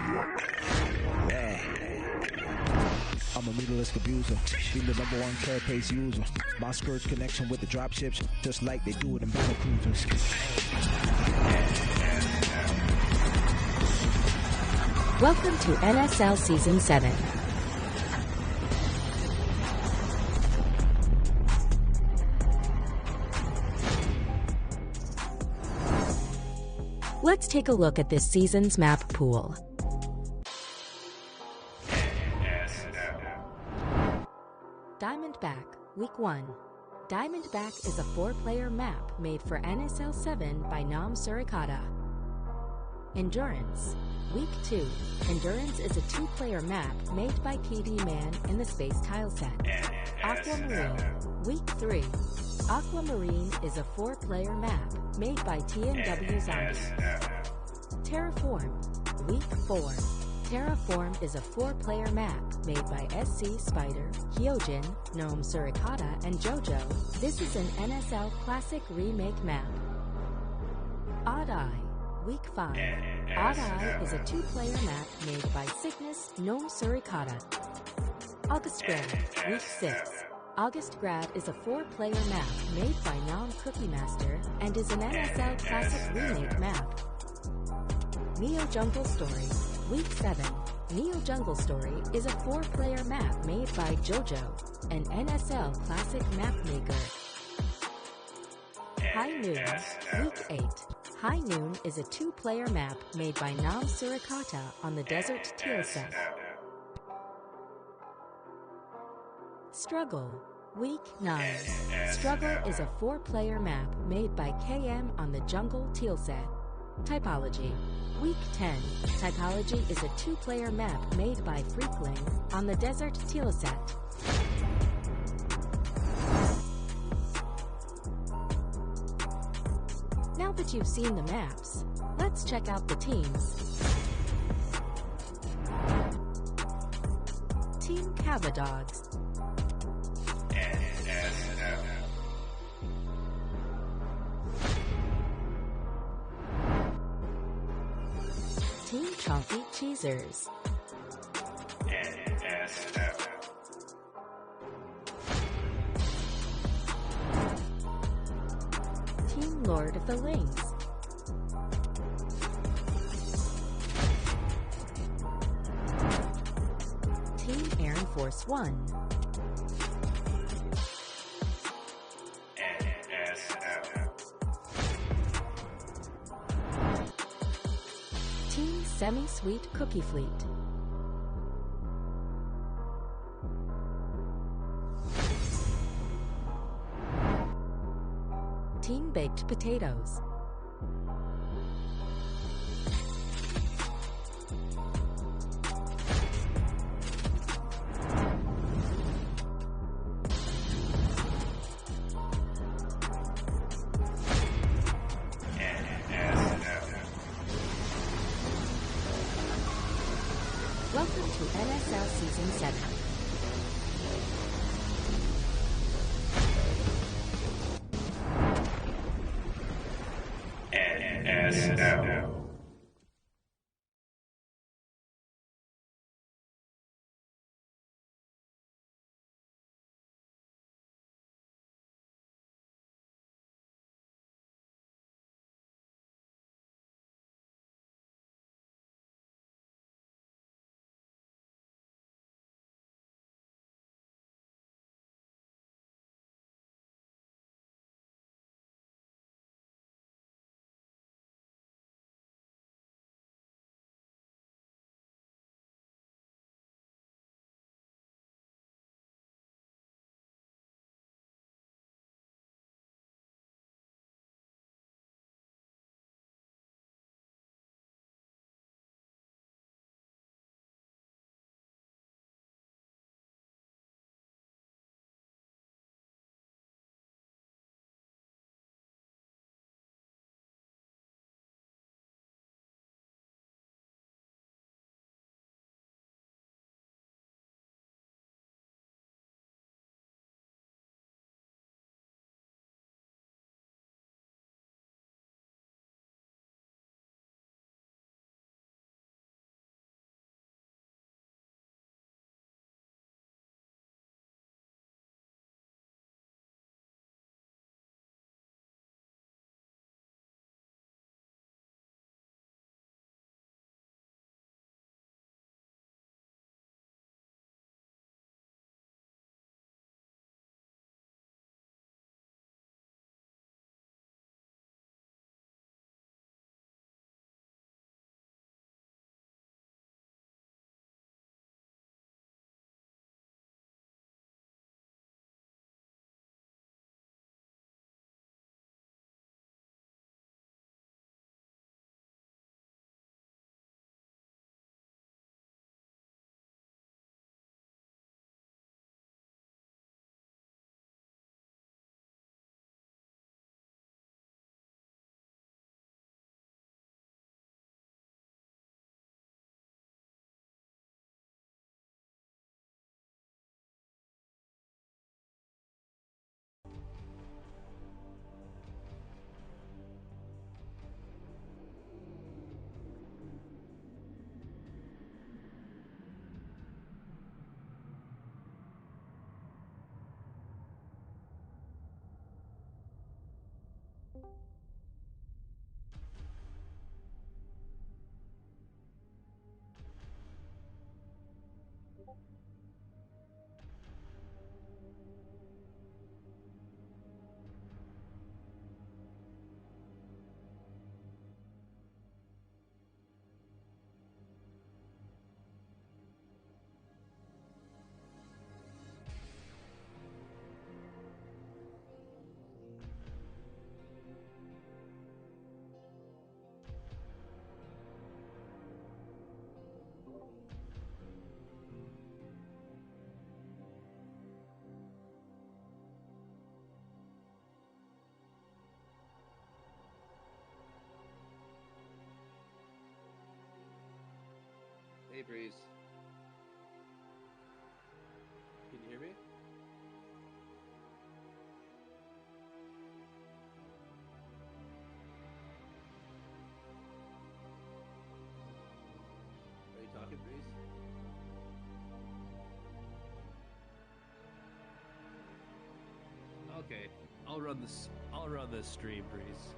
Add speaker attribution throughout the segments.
Speaker 1: I'm a mutualistic abuser, be the #1 carapace user. My skirt's connection with the dropships, just like they do it in battle cruisers.
Speaker 2: Welcome to NSL Season 7. Let's take a look at this season's map pool. Diamondback, Week 1. Diamondback is a 4-player map made for NSL7 by Nam Surikata. Endurance, Week 2. Endurance is a 2-player map made by PD Man in the Space tile set. Aquamarine, Week 3. Aquamarine is a 4-player map made by TNW Zombie. Terraform, Week 4. Terraform is a 4-player map made by SC Spider, Hyojin, Gnome Surikata, and JoJo. This is an NSL Classic Remake map. Odd Eye, Week 5. Odd Eye is a 2-player map made by Sickness, Gnome Surikata. August Grad, Week 6. August Grad is a 4-player map made by Nam Cookie Master and is an NSL Classic Remake map. Neo Jungle Story, Week 7. Neo Jungle Story is a 4-player map made by JoJo, an NSL Classic map maker. High Noon, Week 8. High Noon is a 2-player map made by Nam Surikata on the Desert Teal set. Struggle, Week 9. Struggle is a 4-player map made by KM on the Jungle Teal set. Typology, Week 10. Typology is a 2-player map made by Freakling on the Desert Teal set. Now that you've seen the maps, let's check out the teams. Team Cavadogs. Team Chunky Cheesers. Team Lord of the Rings. Team Air Force One. Team Semi-Sweet Cookie Fleet. Team Baked Potatoes. Welcome to NSL Season 7.
Speaker 3: NSL.
Speaker 4: Hey, Breeze. Can you hear me? Are you talking, Breeze?
Speaker 5: Okay, I'll run this stream, Breeze.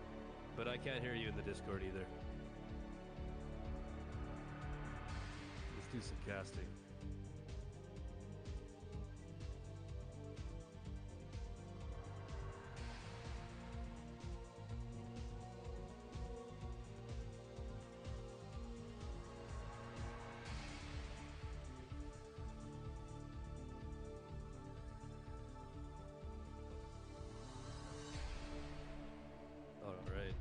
Speaker 5: But I can't hear you in the Discord either. Let's do some casting. All right.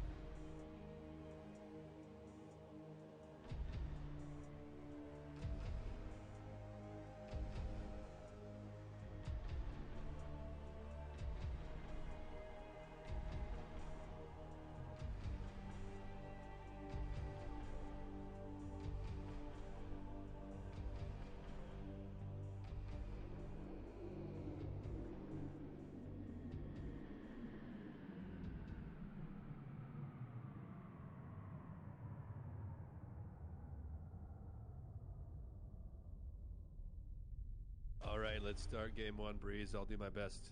Speaker 5: All right, let's start game one, Breeze. I'll do my best.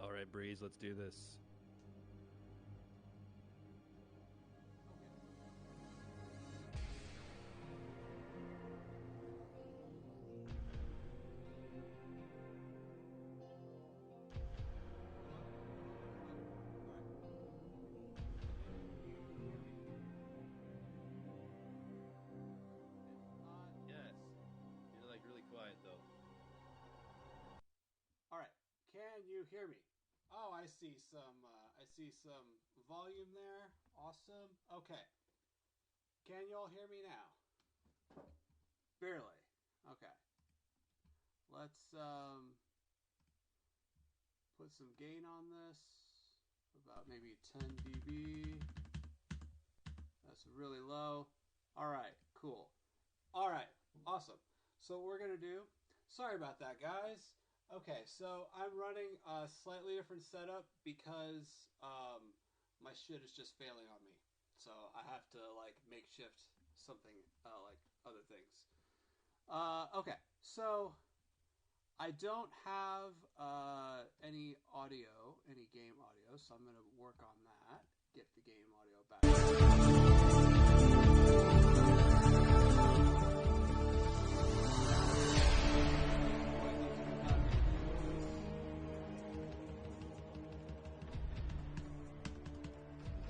Speaker 5: All right, Breeze, let's do this. Yes. You're like really quiet though.
Speaker 6: All right. Can you hear me? Oh, I see some volume there. Awesome. Okay. Can y'all hear me now? Barely. Okay. Let's put put some gain on this, about maybe 10 dB. That's really low. All right, cool. All right, awesome. So what we're gonna do, sorry about that, guys. Okay, so I'm running a slightly different setup because my shit is just failing on me. So I have to like makeshift something like other things. Okay, so I don't have any audio, any game audio, so I'm going to work on that, get the game audio back.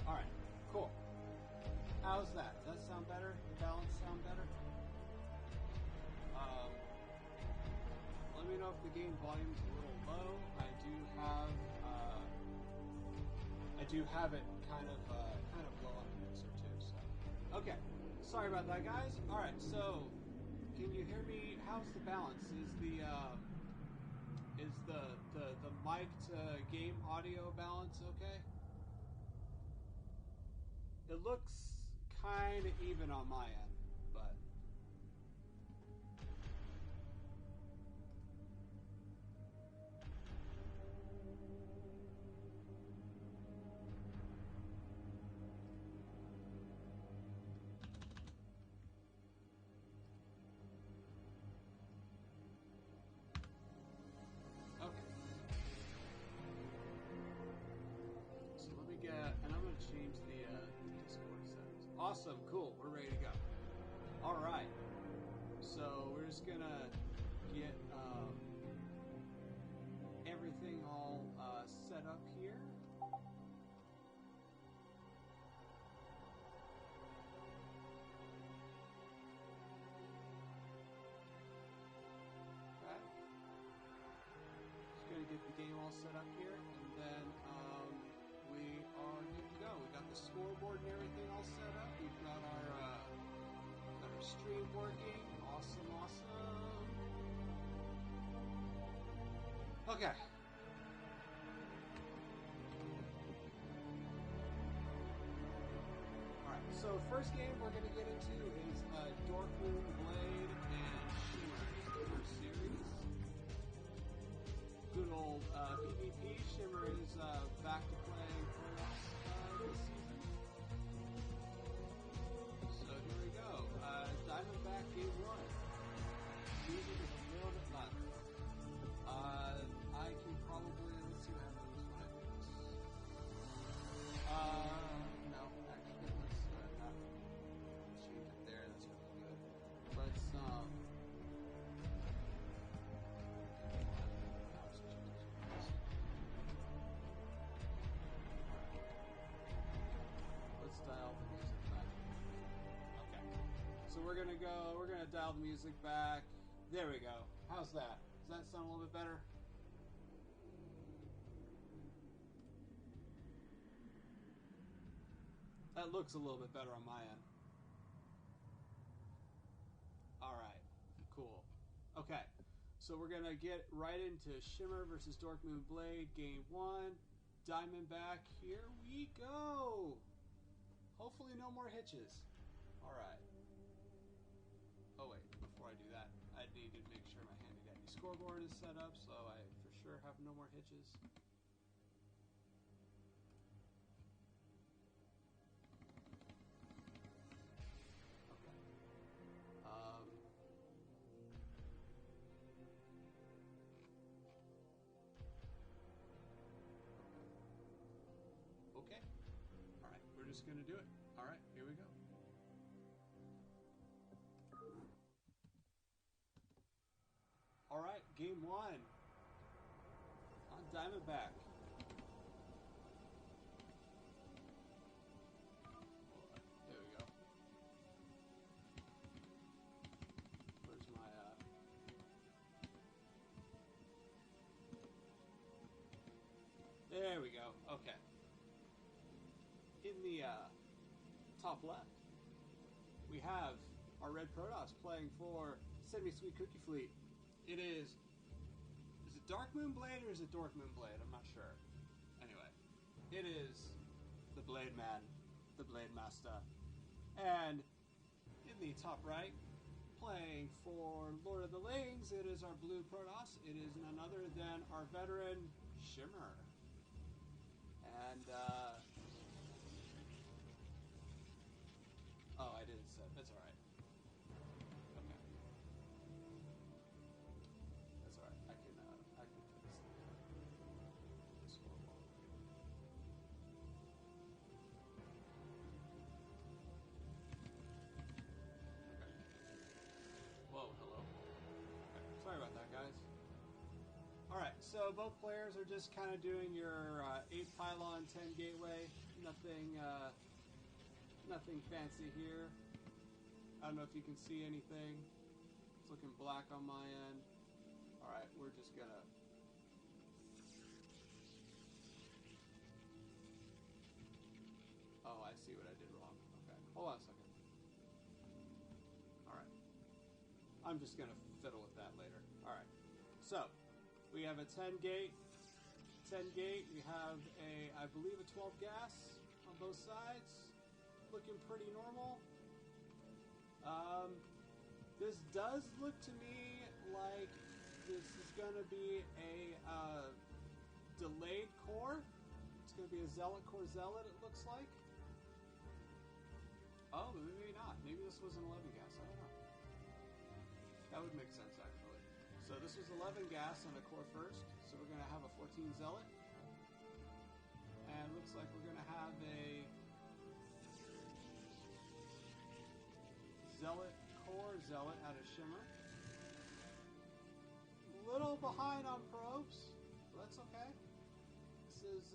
Speaker 6: Alright, cool. How's that? Does that sound better? The balance sound better? Let me know if the game volume's a little low. I do have it kind of low on the mixer too. So, okay. Sorry about that, guys. All right. So, can you hear me? How's the balance? Is the mic to game audio balance okay? It looks kind of even on my end, but. Change the Discord settings. Awesome, cool, we're ready to go. All right, so we're just gonna get everything all set up here. Okay. Just gonna get the game all set up here, and then we are good to go. We got the scoreboard and everything all set up. We've got our stream working. Awesome, awesome. Okay. Alright, so first game we're going to get into is Dorkmoon Blade and Shimmer series. Good old PvP. Shimmer is back to playing Protoss this season. So here we go. Diamondback game 1. Music is a little bit louder. I can probably, let's see what happens when I do this. No, actually, let's not change it there. That's really good. Let's dial the music back. Okay. So we're gonna dial the music back. There we go. How's that? Does that sound a little bit better? That looks a little bit better on my end. Alright. Cool. Okay. So we're gonna get right into Shimmer versus Dorkmoon Blade, game 1. Diamondback, here we go! Hopefully no more hitches. Alright. Oh wait, before I do that, I need to make sure my handy dandy scoreboard is set up so I for sure have no more hitches. Okay. Okay. Alright, we're just gonna do it. Alright, here we go. Alright, game 1 on Diamondback. There we go. Where's my There we go. Okay. In the top left, we have our red Protoss playing for Send Me Sweet Cookie Fleet. Is it Dark Moon Blade or is it Dork Moon Blade? I'm not sure. Anyway, it is the Blade Man, the Blade Master. And in the top right, playing for Lord of the Rings, it is our blue Protoss. It is none other than our veteran Shimmer. And, oh, I didn't say. That's alright. Okay. That's alright. I can fix this for a while. Okay. Whoa, hello. Okay. Sorry about that, guys. Alright, so both players are just kind of doing your 8 pylon, 10 gateway. Nothing fancy here. I don't know if you can see anything. It's looking black on my end. Alright, we're just gonna... Oh, I see what I did wrong. Okay, hold on a second. Alright. I'm just gonna fiddle with that later. Alright, so we have a 10 gate. 10 gate, we have I believe a 12 gas on both sides. Looking pretty normal. This does look to me like this is going to be a delayed core. It's going to be a Zealot core Zealot, it looks like. Oh, maybe not. Maybe this was an 11 gas. I don't know. That would make sense, actually. So this was 11 gas on a core first. So we're going to have a 14 Zealot. And looks like we're going to have a Zealot core Zealot out of Shimmer. Little behind on probes, but that's okay. This is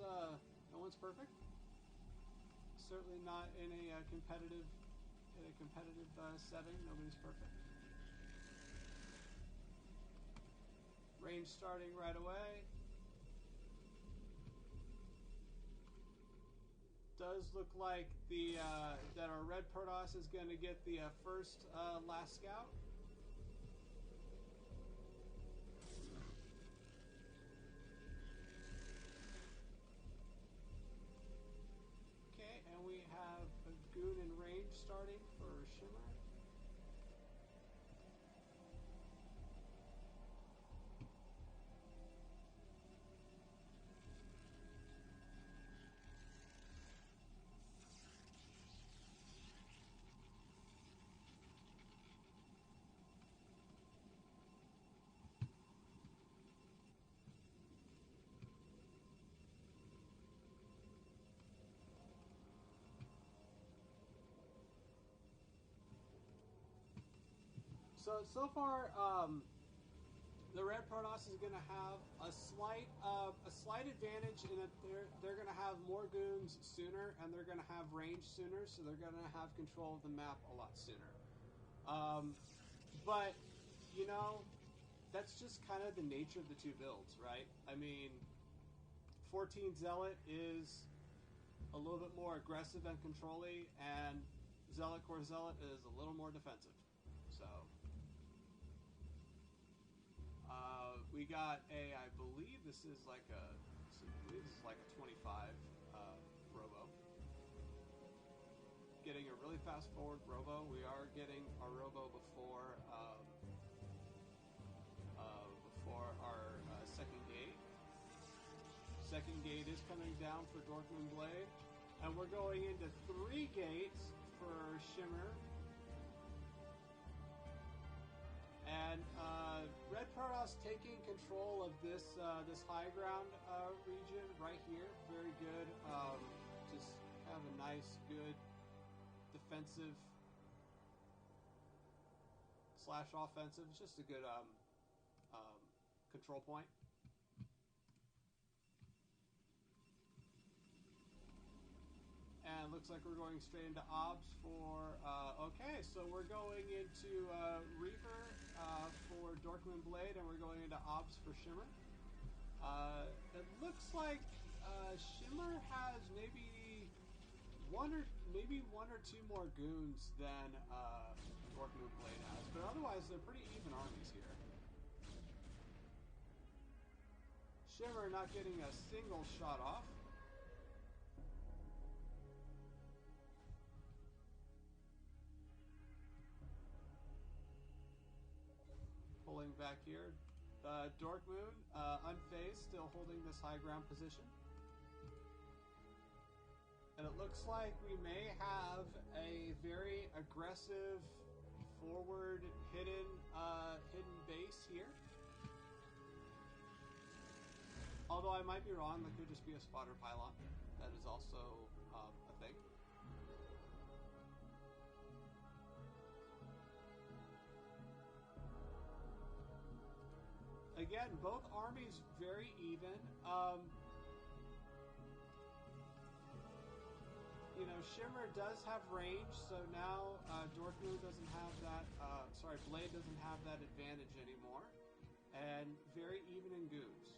Speaker 6: no one's perfect. Certainly not in a competitive setting. Nobody's perfect. Range starting right away. Does look like that our red Protoss is going to get the first last scout. Okay, and we have a goon in range starting for Shimmer. So far, the red Protoss is going to have a slight advantage in that they're going to have more goons sooner, and they're going to have range sooner, so they're going to have control of the map a lot sooner. But you know, that's just kind of the nature of the two builds, right? I mean, 14 Zealot is a little bit more aggressive and controlly, and Zealot core Zealot is a little more defensive. So. We got I believe this is like a 25 robo. Getting a really fast forward robo. We are getting our robo before our second gate. Second gate is coming down for Dork Moon Blade, and we're going into 3 gates for Shimmer. And red Protoss taking control of this high ground region right here. Very good. Just have a nice, good defensive / offensive. It's just a good control point. And looks like we're going straight into OBS for... okay, so we're going into Reaper for Dork Moon Blade, and we're going into OBS for Shimmer. It looks like Shimmer has maybe one or 2 more goons than Dork Moon Blade has, but otherwise they're pretty even armies here. Shimmer not getting a single shot off. Pulling back here. Dork Moon, unfazed, still holding this high ground position. And it looks like we may have a very aggressive forward hidden base here. Although I might be wrong, there could just be a spotter pylon. That is also a thing. Again, both armies very even. You know, Shimmer does have range, so now Dorkmoon doesn't have that. Blade doesn't have that advantage anymore, and very even in goons.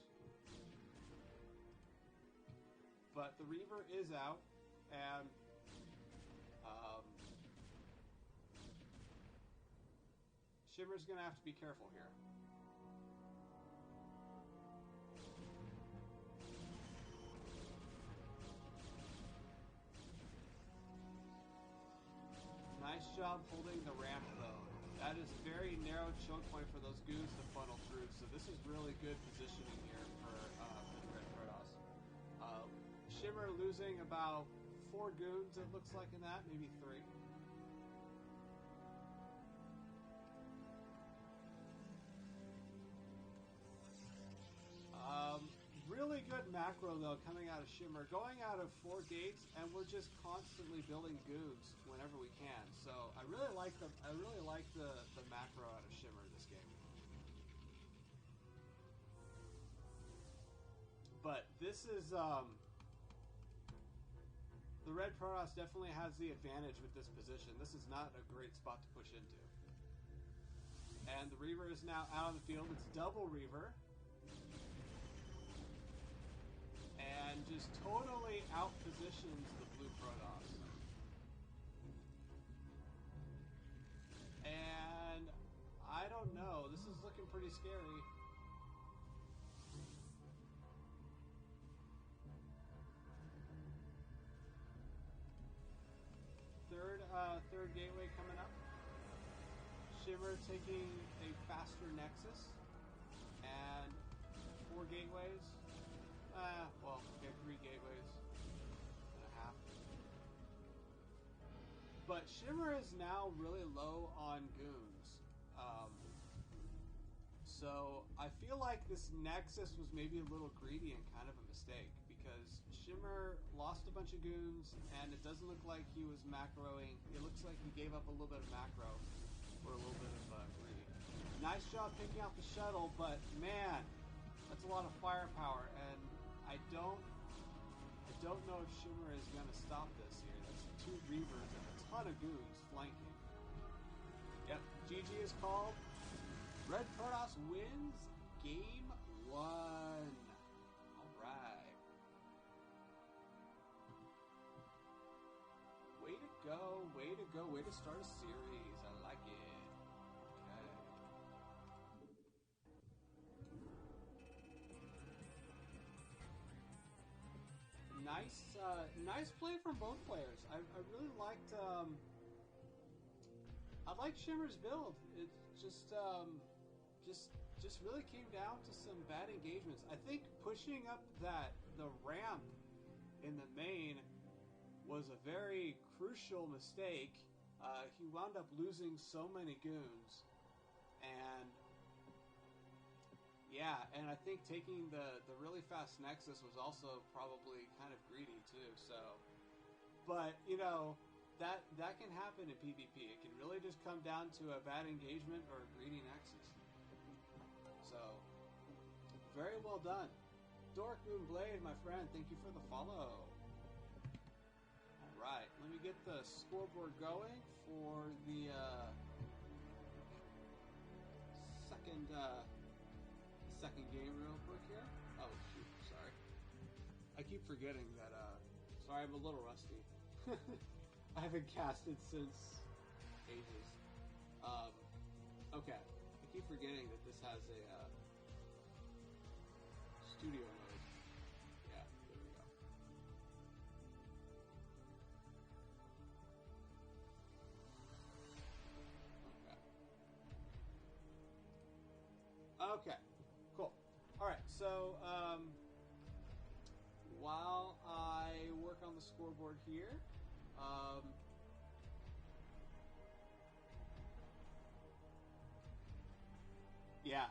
Speaker 6: But the Reaver is out, and Shimmer's gonna have to be careful here. Nice job holding the ramp, though. That is a very narrow choke point for those goons to funnel through, so this is really good positioning here for the Red Protoss. Shimmer losing about 4 goons, it looks like, in that, maybe 3. Really good macro, though, coming out of Shimmer. Going out of 4 gates, and we're just constantly building goons whenever we can. So I really like the macro out of Shimmer this game. But this is the Red Protoss definitely has the advantage with this position. This is not a great spot to push into. And the Reaver is now out on the field. It's double Reaver. And just totally out-positions the blue Protoss. And I don't know. This is looking pretty scary. Third gateway coming up. Shimmer taking a faster Nexus. And 4 gateways. Well, okay, 3 gateways and a half. But Shimmer is now really low on goons. So I feel like this Nexus was maybe a little greedy and kind of a mistake, because Shimmer lost a bunch of goons, and it doesn't look like he was macroing. It looks like he gave up a little bit of macro for a little bit of greedy. Nice job picking out the shuttle, but man, that's a lot of firepower, and I don't know if Shimmer is going to stop this here. That's 2 Reavers and a ton of goons flanking. Yep, GG is called. Red Protoss wins game 1. Alright. Way to go, way to go, way to start a series. I like it. Nice play from both players. I really liked. I liked Shimmer's build. It just really came down to some bad engagements. I think pushing up the ramp in the main was a very crucial mistake. He wound up losing so many goons, and yeah, and I think taking the really fast Nexus was also probably kind of greedy too. So, but you know, that can happen in PvP. It can really just come down to a bad engagement or a greedy Nexus. So, very well done, Dork Moon Blade, my friend. Thank you for the follow. All right, let me get the scoreboard going for the second game real quick here. Oh shoot, sorry. I keep forgetting that, sorry, I'm a little rusty. I haven't casted since ages. Okay. I keep forgetting that this has a studio mode. Yeah, there we go. Okay, cool. All right, so while I work on the scoreboard here, yeah,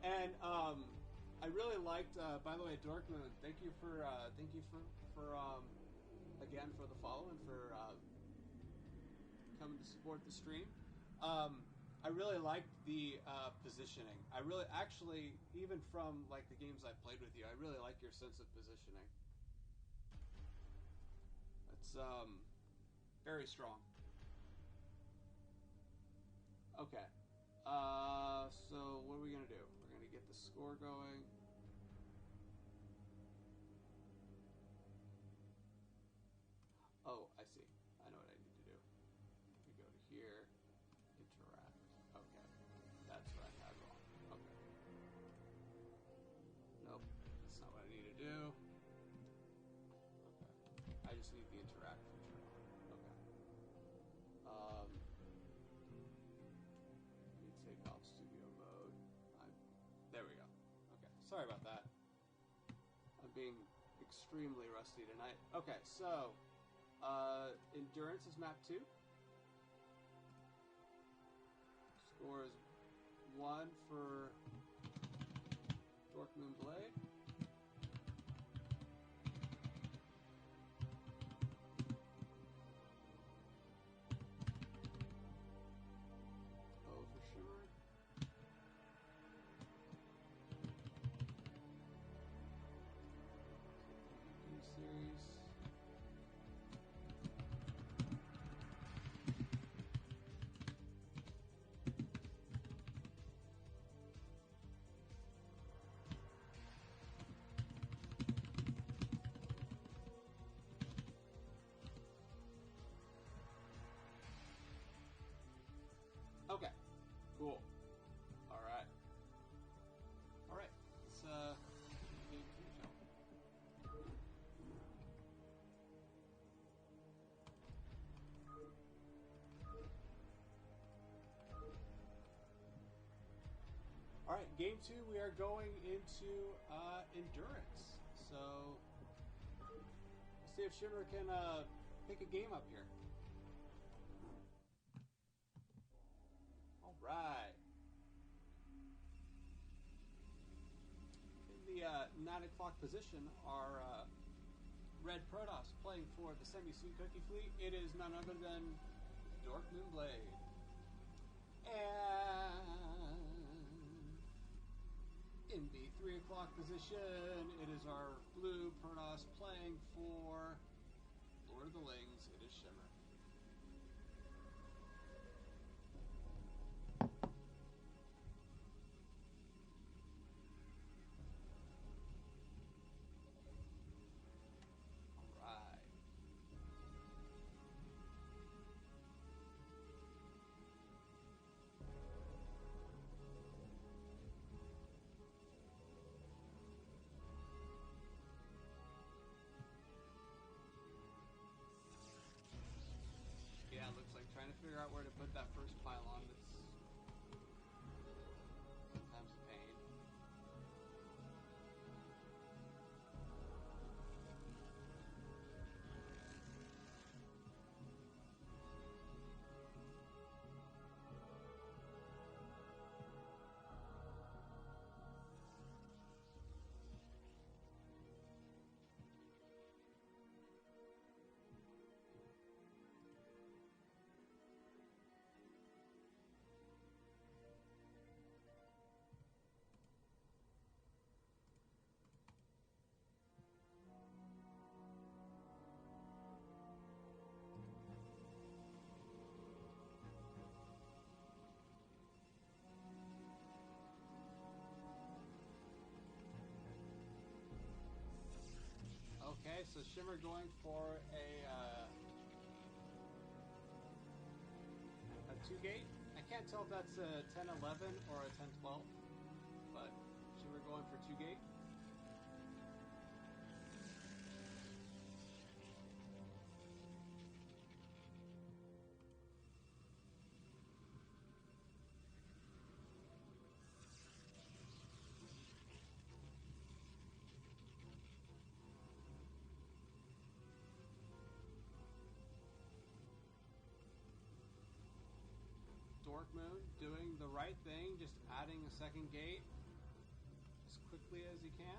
Speaker 6: and I really liked. By the way, Dorkmoon, thank you for again for the follow and for coming to support the stream. I really liked the positioning. I really, actually, even from like the games I played with you, I really like your sense of positioning. It's very strong. Okay. So what are we gonna do? We're gonna get the score going. Oh, I see. I know what I need to do. We go to here, interact. Okay, that's what I had wrong. Okay. Nope, that's not what I need to do. Okay, I just need the interact feature on. Okay. Let me take off studio mode. There we go. Okay, sorry about that. I'm being extremely rusty tonight. Okay, so endurance is map 2. Score is 1 for Dorkmoon Blade. O for Shimmer. MVP series. Okay, cool. All right. Let's game 2, shall we? All right, game 2. We are going into endurance. So let's see if Shimmer can pick a game up here. All right. In the 9 o'clock position are Red Protoss playing for the Semi-Sweet Cookie Fleet. It is none other than Dorkmoon Blade. And in the 3 o'clock position, it is our Blue Protoss playing for Lord of the Rings. It is Shimmer. Yeah, it looks like trying to figure out where to put that first pylon. That's sometimes a pain. Okay, so Shimmer going for a 2-gate. I can't tell if that's a 10-11 or a 10-12, but Shimmer going for 2-gate. Dork Moon doing the right thing, just adding a second gate as quickly as he can.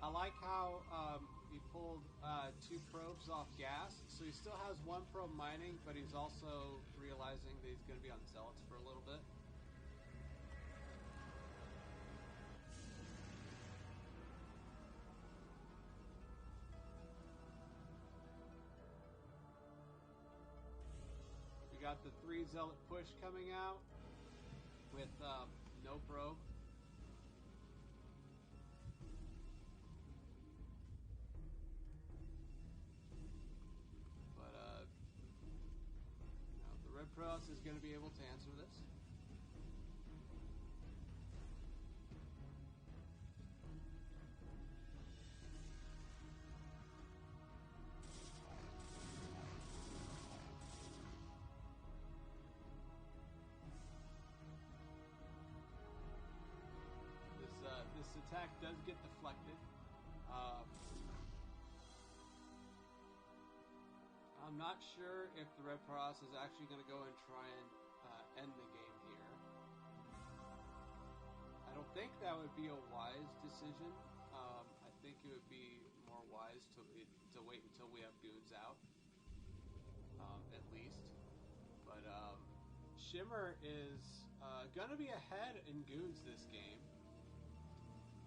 Speaker 6: I like how he pulled 2 probes off gas, so he still has 1 probe mining, but he's also realizing that he's going to be on Zealots for a little bit. We got the 3 Zealot push coming out with no probe. Pross is going to be able to answer this. This attack does get deflected. I'm not sure if the Red Pross is actually going to go and try and end the game here. I don't think that would be a wise decision. I think it would be more wise to wait until we have goons out, at least. But Shimmer is going to be ahead in goons this game.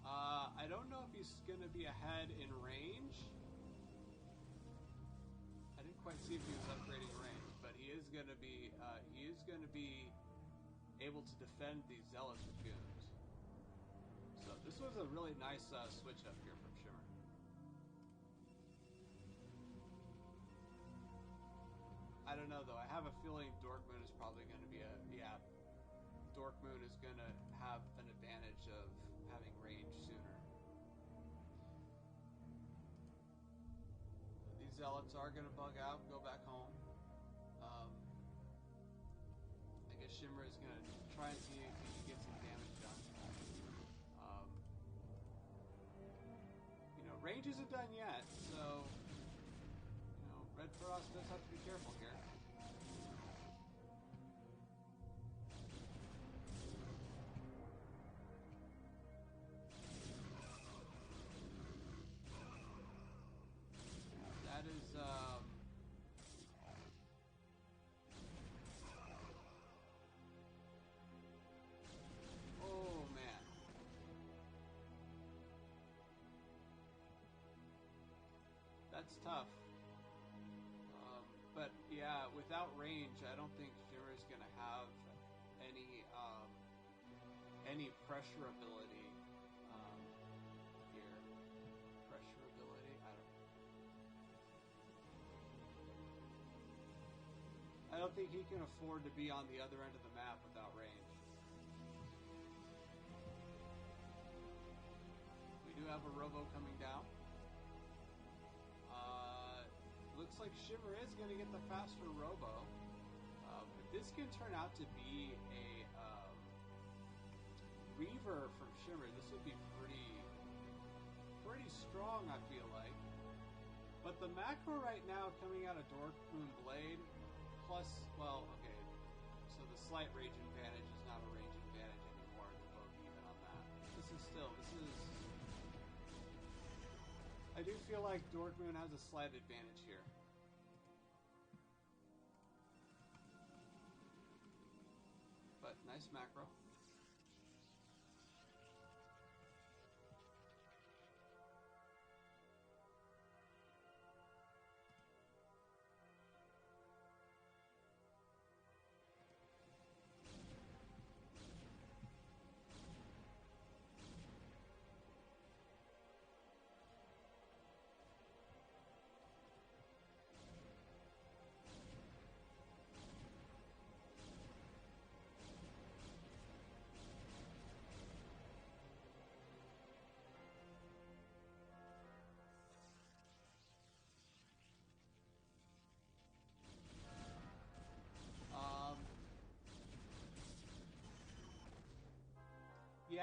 Speaker 6: I don't know if he's going to be ahead in range. Quite see if he was upgrading range, but he is going to be able to defend these Zealots with goons. So this was a really nice switch up here from Shimmer. I don't know though. I have a feeling Dork Moon is probably going to be Dork Moon is going to have an advantage of having range sooner. Zealots are going to bug out, go back home. I guess Shimmer is going to try and see if he can get some damage done. Range isn't done yet, so Red Pross does have to be careful here. Oh man. That's tough. But yeah, without range, I don't think Shimmer is going to have any pressure ability here. Pressure ability? I don't think he can afford to be on the other end of the map without range. We do have a Robo coming down. Looks like Shimmer is going to get the faster Robo. But this can turn out to be a Reaver from Shimmer. This would be pretty strong, I feel like. But the macro right now coming out of Dork Moon Blade, plus, well, okay, so the slight range advantage is not a range advantage anymore. They're both even on that. This is I do feel like Dork Moon has a slight advantage here. But nice macro.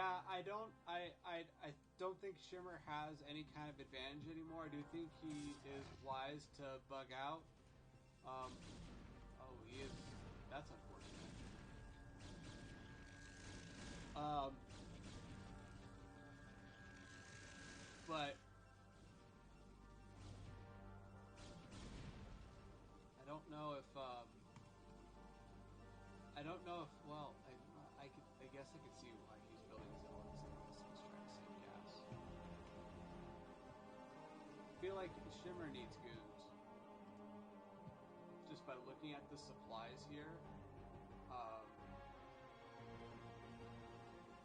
Speaker 6: Yeah, I don't think Shimmer has any kind of advantage anymore. I do think he is wise to bug out. Oh, he is. That's unfortunate. But I don't know if well, I guess I could see why he's building his elements like this. He's trying to save gas. I feel like Shimmer needs goons. Just by looking at the supplies here.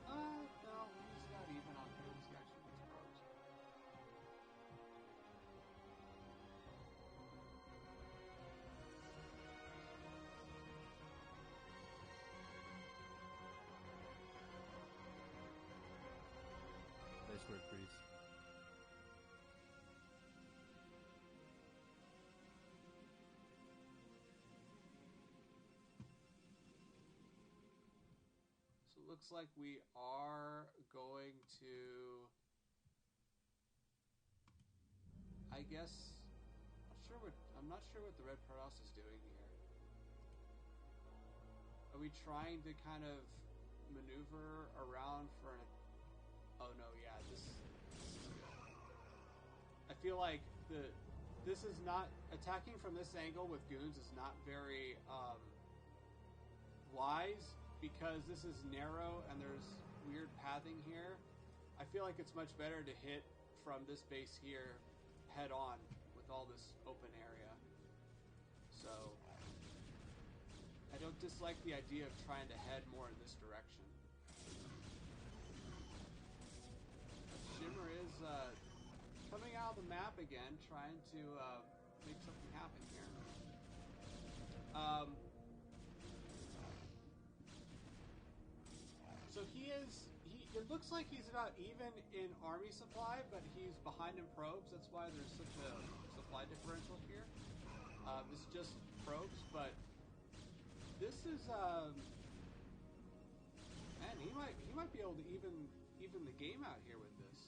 Speaker 6: No, he's not even on goons. He actually needs probes.
Speaker 5: Nice work, Breeze.
Speaker 6: So it looks like we are going to, I guess, I'm not sure what the Red Protoss is doing here. Are we trying to kind of maneuver around for an, oh no, yeah, this is good. I feel like this is not, attacking from this angle with goons is not very wise, because this is narrow and there's weird pathing here. I feel like it's much better to hit from this base here head on with all this open area. So I don't dislike the idea of trying to head more in this direction. Shimmer is coming out of the map again, trying to make something happen here. So it looks like he's about even in army supply, but he's behind in probes. That's why there's such a supply differential here. This is just probes, but this is, man, he might be able to even the game out here with this.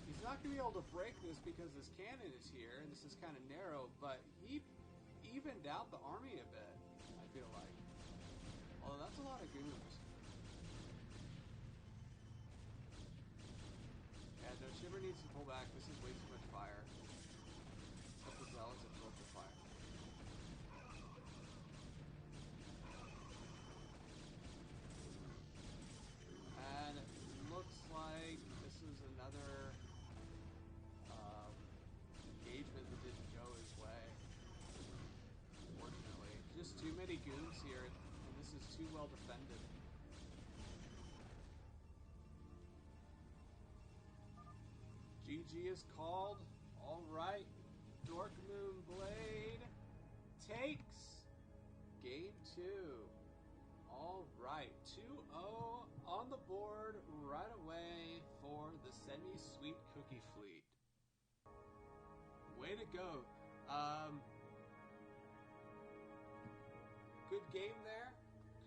Speaker 6: He's not going to be able to break this because this cannon is here, and this is kind of narrow, but he evened out the army a bit, I feel like. Although that's a lot of goons. Yeah, no, Shimmer needs to pull back. This is way too much fire. Let the zealots absorb the fire. And it looks like this is another engagement that didn't go his way. Unfortunately. Just too many goons here, and this is too well defended. GG is called. Alright. Dork Moon Blade takes game 2. Alright. 2-0 on the board right away for the semi-sweet cookie fleet. Way to go. Good game there.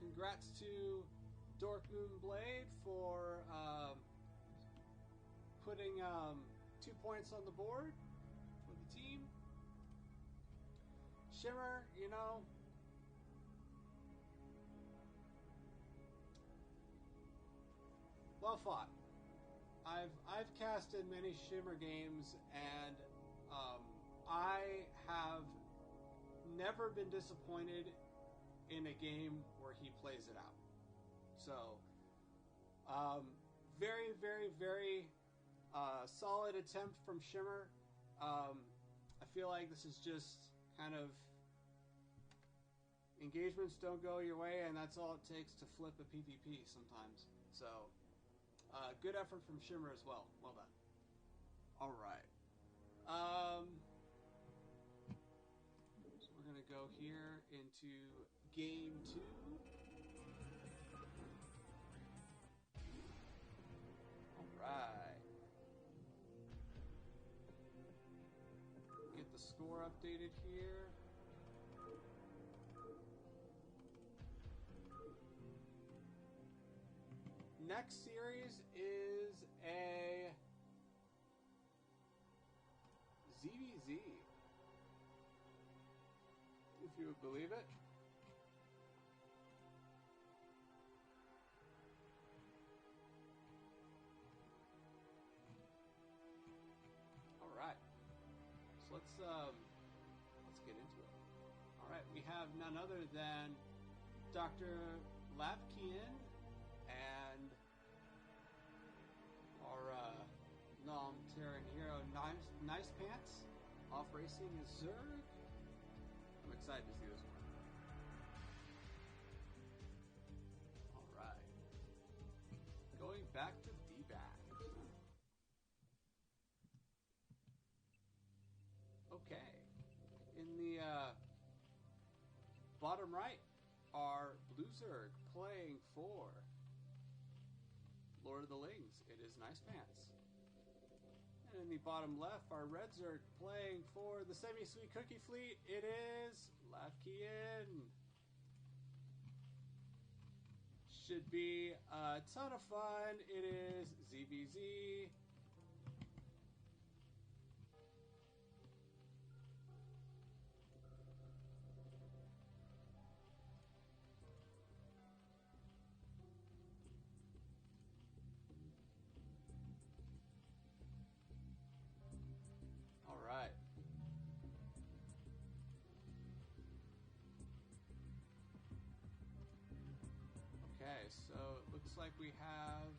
Speaker 6: Congrats to Dork Moon Blade for putting 2 points on the board for the team. Shimmer, you know, well fought. I've cast in many Shimmer games, and I have never been disappointed in a game where he plays it out. So, very, very, very solid attempt from Shimmer. I feel like this is just kind of engagements don't go your way, and that's all it takes to flip a PvP sometimes. So, good effort from Shimmer as well. Well done. All right. So we're gonna go here into game 2. All right. Get the score updated here. next series is a ZVZ, if you would believe it. All right, so let's get into it. All right, we have none other than Dr. Lapkian and our non-Terran hero, Nice Pants, off racing Zerg. I'm excited to see this one. Alright. Going back to D-Back. Okay. In the bottom right are Blue Zerg playing for Lord of the Lings. It is Nice Pants. And in the bottom left are Red Zerg playing for the Semi-Sweet Cookie Fleet. It is Lapkian. Should be a ton of fun. It is ZVZ. Alright. Okay, so it looks like we have...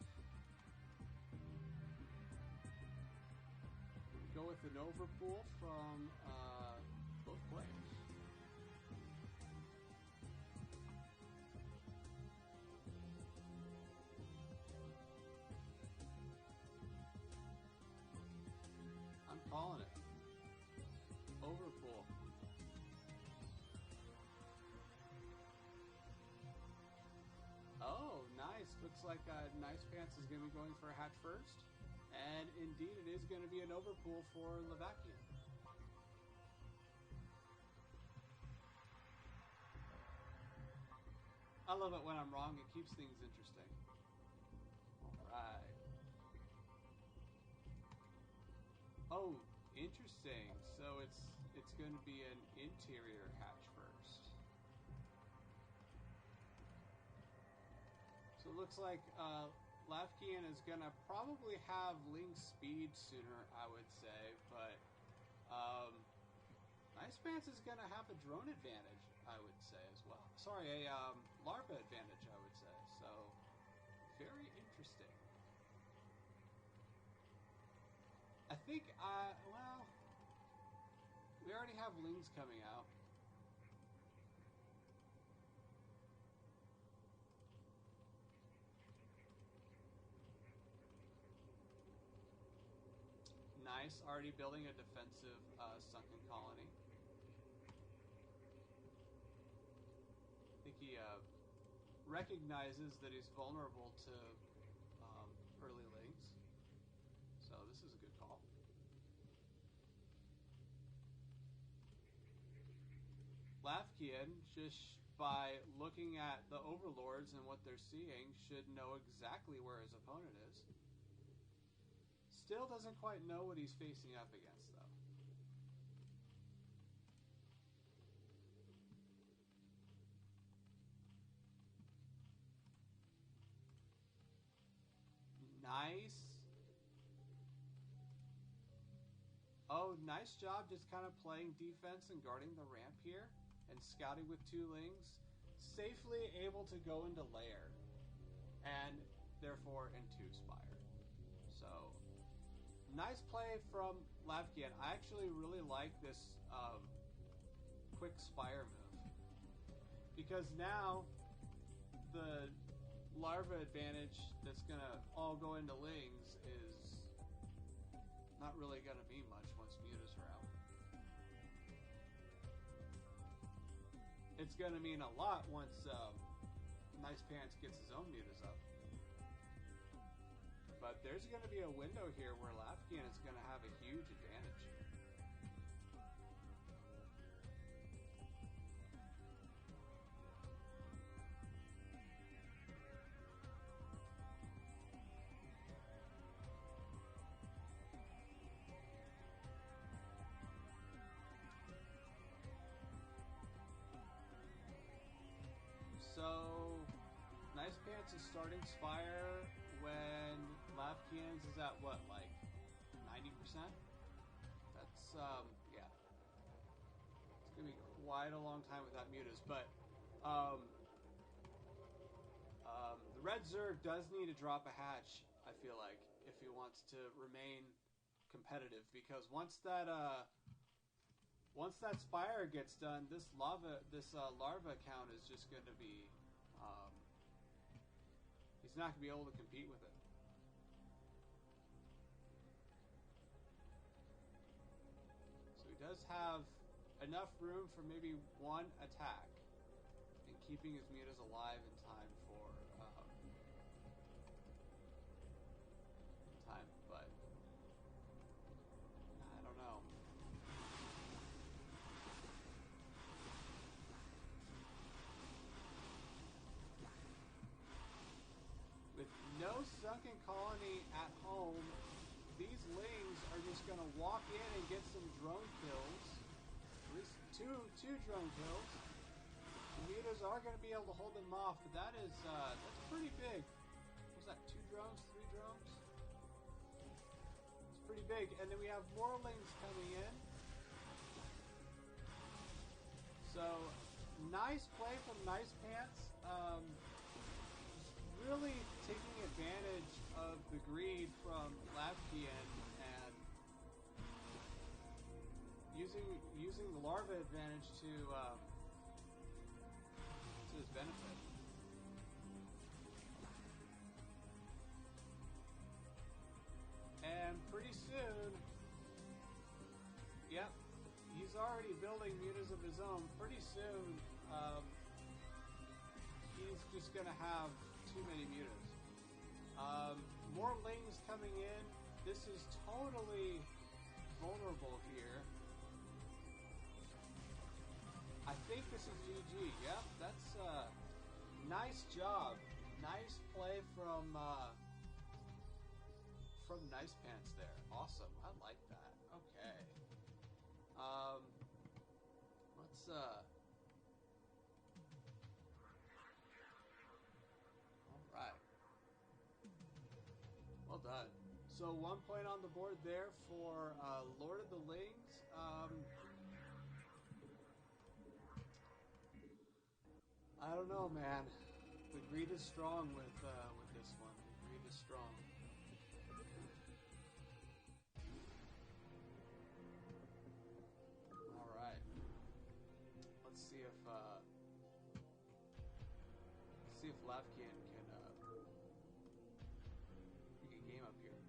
Speaker 6: go with an overpool from both players. I'm calling it. Overpool. Oh, nice. Looks like Nice Pants is going to be going for a hatch first. And indeed, it is going to be an overpool for Levakian. I love it when I'm wrong. It keeps things interesting. Alright. Oh, interesting. So it's going to be an interior hatch first. So it looks like Lapkian is going to probably have Ling speed sooner, I would say, but Nice Pants is going to have a drone advantage, I would say, as well. Sorry, a larva advantage, I would say. So, very interesting. I think, well, we already have Lings coming out. Nice, already building a defensive sunken colony. I think he recognizes that he's vulnerable to early Lings. So this is a good call. Lapkian, just by looking at the overlords and what they're seeing, should know exactly where his opponent is. Still doesn't quite know what he's facing up against, though. Nice. Oh, nice job just kind of playing defense and guarding the ramp here and scouting with two Lings. Safely able to go into lair and therefore into Spire. So, nice play from Lapkian. I actually really like this quick Spire move. Because now the larva advantage that's going to all go into Lings is not really going to mean much once mutas are out. It's going to mean a lot once Nice Pants gets his own mutas up. But there's going to be a window here where Lapkian is going to have a huge advantage. to starting Spire when Lapkians is at what, like 90%? That's yeah. It's gonna be quite a long time without mutas, but the Red Zerg does need to drop a hatch, I feel like, if he wants to remain competitive, because once that Spire gets done, this larva count is just going to be he's not going to be able to compete with it. So he does have enough room for maybe one attack and keeping his mutas alive in time for but I don't know. With no sunken colony at home, these lings are just going to walk in and get some drone kills. At least two drone kills. The mutas are going to be able to hold them off, but that's pretty big. Was that 2 drones, 3 drones? It's pretty big. And then we have more lings coming in. So, nice play from Nice Pants. Really taking advantage of the greed from Lapkian and using the larva advantage to his benefit. And pretty soon, yep, he's already building mutas of his own. Pretty soon, he's just gonna have too many mutas. More lings coming in. This is totally vulnerable here. I think this is GG. Yep, that's nice job. Nice play from Nice Pants there. Awesome. I like that. Okay. Let's Alright. Well done. So 1 point on the board there for Lord of the Lings. I don't know, man. The greed is strong with this one. The greed is strong. All right. Let's see if Lavkian can make a game up here.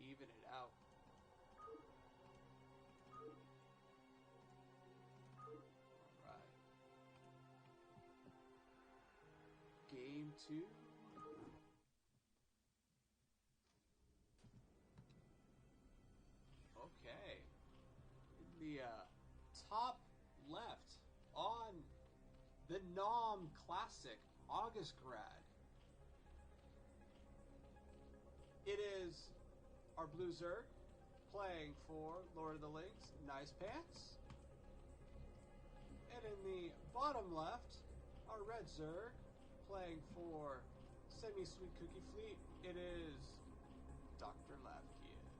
Speaker 6: Even it out. Game 2. Okay. In the top left on the Nom Classic August Grad, it is our Blue Zerg playing for Lord of the Lings, Nice Pants. And in the bottom left, our Red Zerg playing for Semi-Sweet Cookie Fleet, it is Dr. Lavkian.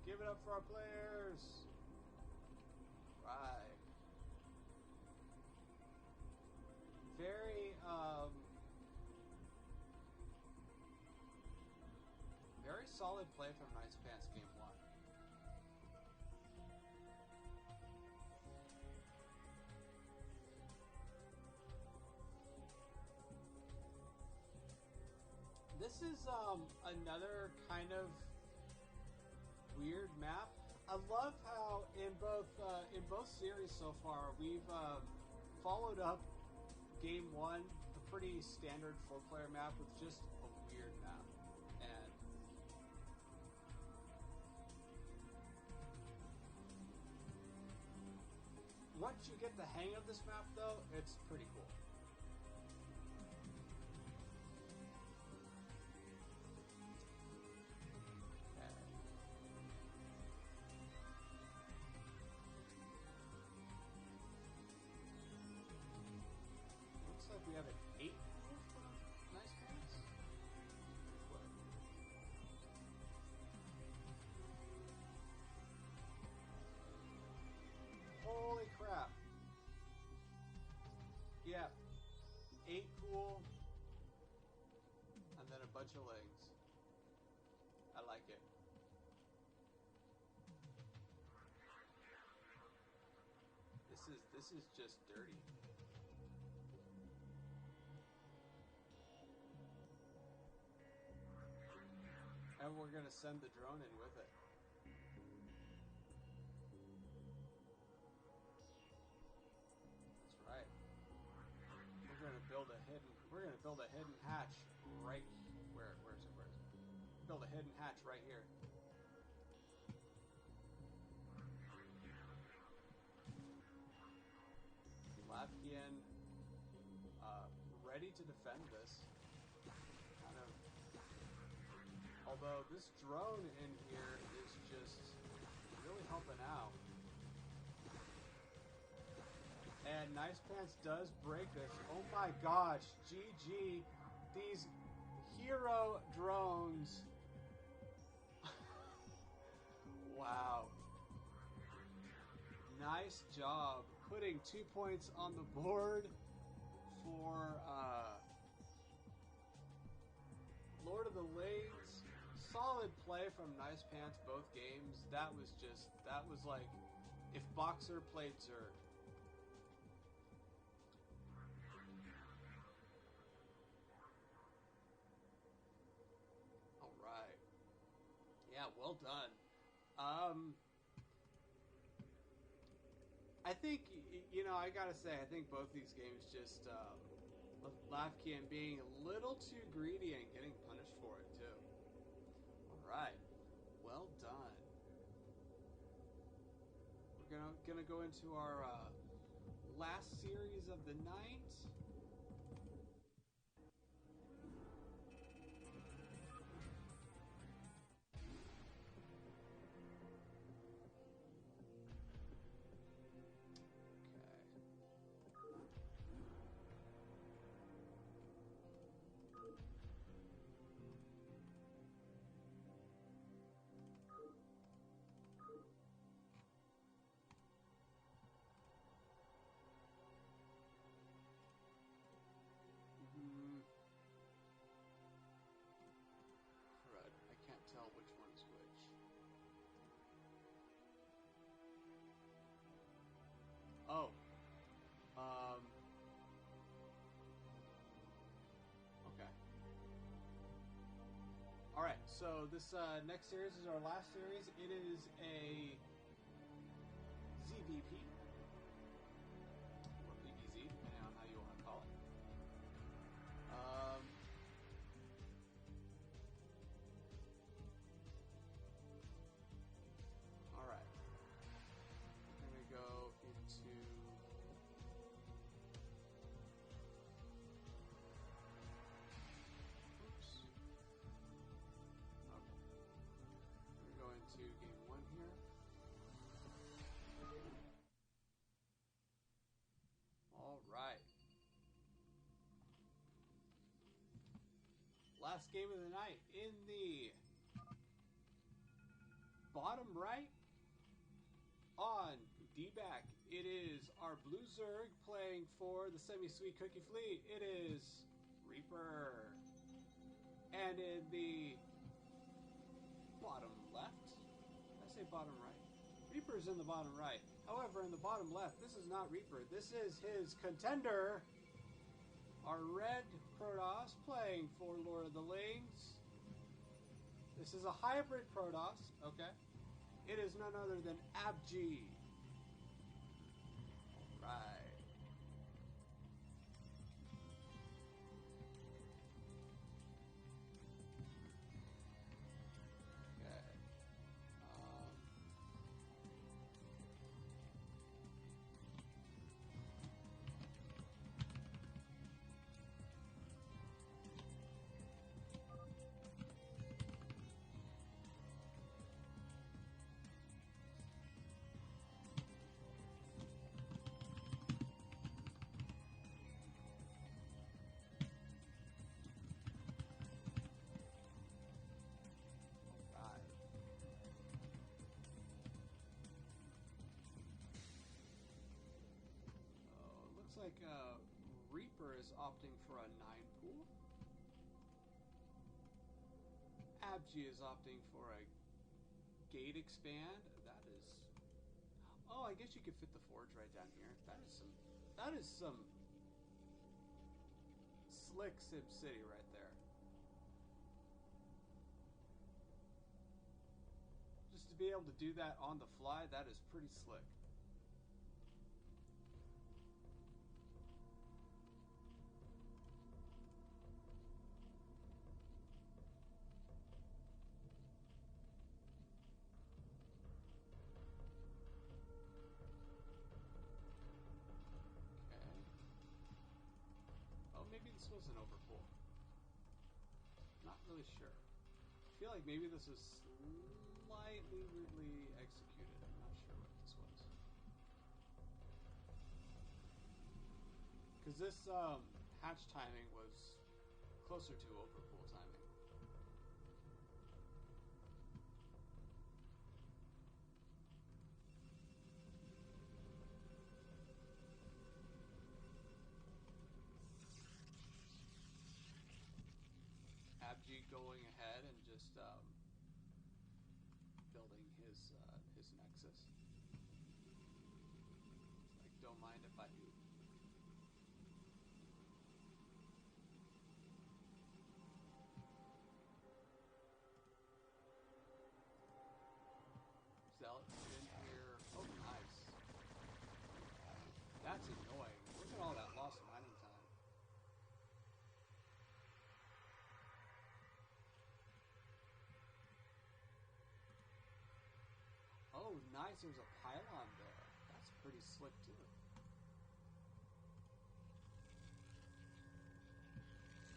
Speaker 6: Give it up for our players. Right. Very, very solid play from Nice Pants game 1. This is another kind of weird map. I love how in both series so far we've followed up game 1, a pretty standard 4-player map, with just a weird map. And once you get the hang of this map, though, it's pretty cool. bunch of lings. I like it. This is just dirty. And we're gonna send the drone in with it. That's right. We're gonna build a hidden hatch right where is it? Build a hidden hatch right here. Latvian ready to defend this. Kind of. Although this drone in here is just really helping out. And Nice Pants does break this. Oh my gosh, GG. These hero drones. Wow. Nice job putting 2 points on the board for Lord of the Lanes. Solid play from Nice Pants both games. That was like if Boxer played Zerg. Alright. Yeah, well done. I think, I gotta say, I think both these games just, Latvian being a little too greedy and getting punished for it, too. Alright. Well done. We're gonna go into our, last series of the night. Crud, I can't tell which one is which. Oh. Okay. Alright, so this next series is our last series. It is a ZVP. Or PVZ, depending on how you want to call it. Alright. We're going to go into... Oops. Okay. We're going to go into game 1 here. Alright. Last game of the night in the bottom right on D-back. It is our Blue Zerg playing for the Semi-Sweet Cookie Fleet. It is Reaper. And in the bottom left, did I say bottom right? Reaper's in the bottom right. However, in the bottom left, this is not Reaper. This is his contender, our red Protoss playing for Lord of the Lanes. This is a hybrid Protoss, okay? It is none other than Abji. Alright. Looks like Reaper is opting for a 9 pool. Abji is opting for a gate expand. That is... Oh, I guess you could fit the forge right down here. That is some slick Sim City right there. Just to be able to do that on the fly, that is pretty slick. Maybe this was an overpull. Not really sure. I feel like maybe this was slightly weirdly executed. I'm not sure what this was. Because this hatch timing was closer to overpull timing. Abji going ahead and just building his nexus. Like, don't mind if I do. Zealot in here. Oh, nice. That's annoying. Look at all that lost mining time. Oh, nice. There's a pylon there. That's pretty slick, too.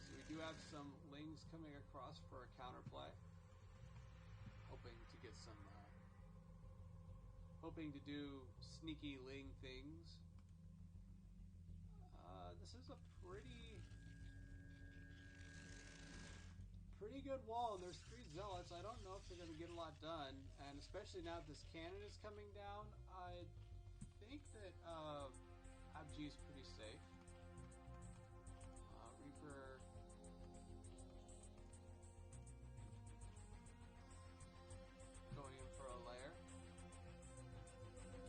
Speaker 6: So we do have some lings coming across for a counterplay. Hoping to get some... hoping to do sneaky ling things. This is a pretty good wall, and there's 3 zealots. I don't know if they're going to get a lot done, and especially now that this cannon is coming down, I think that Abji is pretty safe. Reaper... going in for a lair.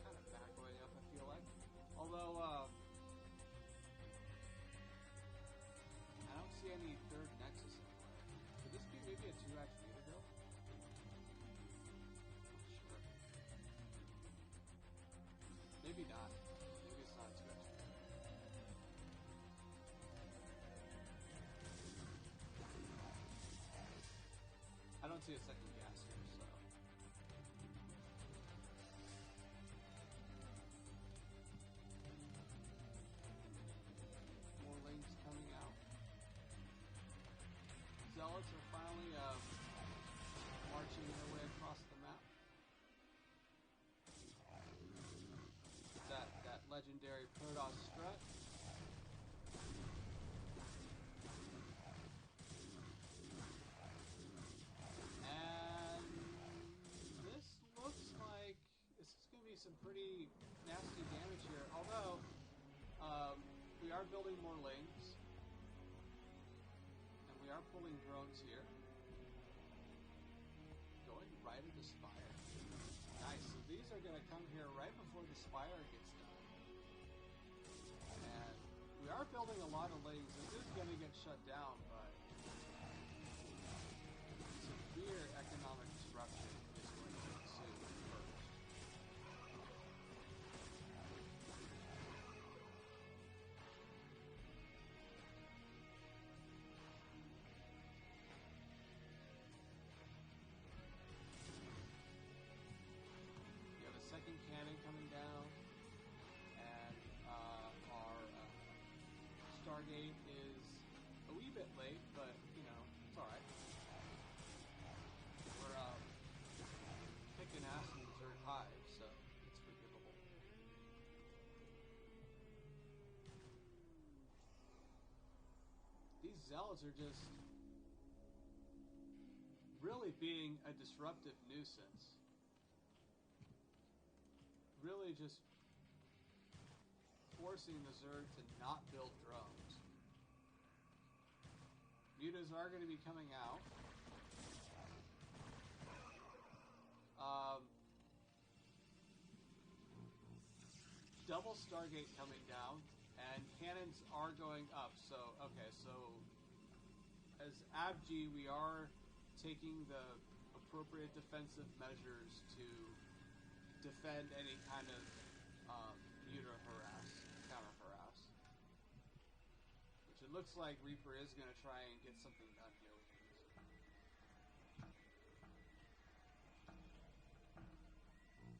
Speaker 6: Kind of back going up, I feel like. Although, I don't see any third nexus in play. Could this be maybe a 2x meter build? Sure. Maybe not. Maybe it's not a 2x meter. I don't see a second gas here, so... More lanes coming out. Zealots are finally marching their way across the map. That legendary Protoss strut. And this looks like this is going to be some pretty nasty damage here. Although we are building more lings. We are pulling drones here. Going right at the spire. Nice. So these are going to come here right before the spire gets done. And we are building a lot of lings. This is going to get shut down, but severe economic disruption is going to ensue first. Second cannon coming down, and our Stargate is a wee bit late, but you know, it's alright. We're kicking ass in Desert Hive, so it's forgivable. These zealots are just really being a disruptive nuisance. Really just forcing the Zerg to not build drones. Mutas are going to be coming out. Double Stargate coming down, and cannons are going up. So, okay, so as Abji, we are taking the appropriate defensive measures to defend any kind of counter harass. Which it looks like Reaper is going to try and get something done here with these.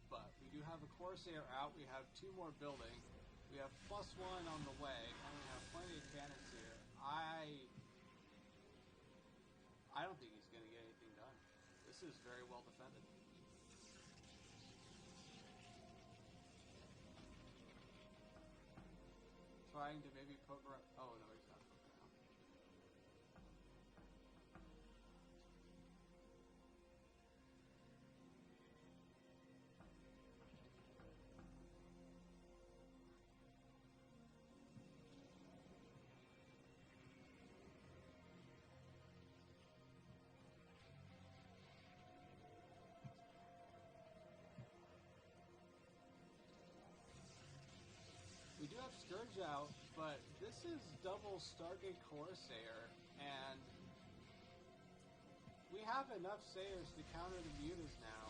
Speaker 6: But we do have a Corsair out. We have 2 more building. We have +1 on the way, and we have plenty of cannons here. I don't think he's going to get anything done. This is very well defended. Trying to maybe poke around. Oh, no, he's not poking around. We do have Scourge out, but this is double Stargate Corsair, and we have enough Sayers to counter the Mutas now.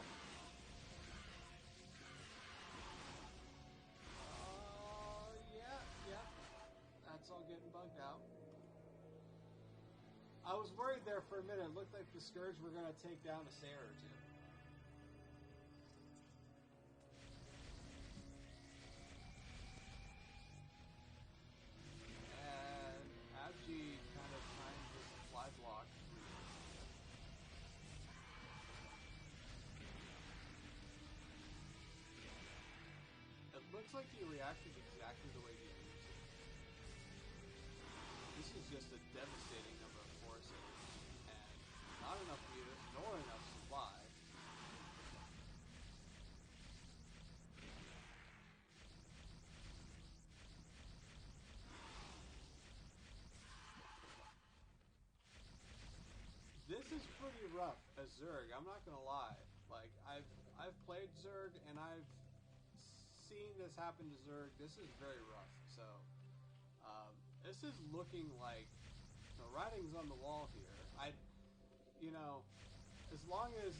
Speaker 6: Yeah. That's all getting bugged out. I was worried there for a minute. It looked like the Scourge were going to take down a Sayer or 2. Kind of trying to supply block. It looks like he reacted exactly the way he used it. This is just a devastating number of forces, and not enough meters, nor enough supply. This is pretty rough as Zerg, I'm not gonna lie. Like, I've played Zerg and I've seen this happen to Zerg. This is very rough. So this is looking like the writing's on the wall here. As long as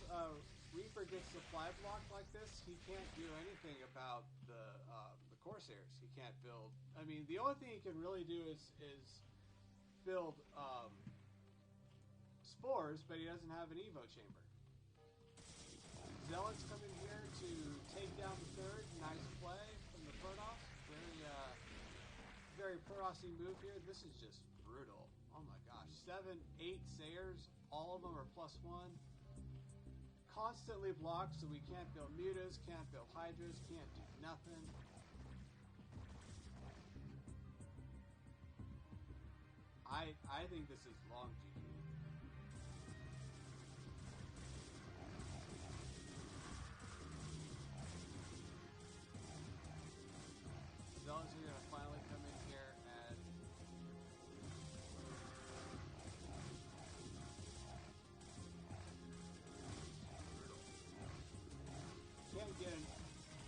Speaker 6: Reaper gets supply blocked like this, he can't do anything about the Corsairs. He can't build. I mean, the only thing he can really do is build spores, but he doesn't have an Evo chamber. Zealots come in here to take down the 3rd. Nice play from the Protoss. Very Protoss-y move here. This is just brutal. Oh my gosh. 7, 8 Sayers. All of them are +1. Constantly blocked, so we can't build Mutas, can't build Hydras, can't do nothing. I think this is long GG. Zealots are going to finally come in here and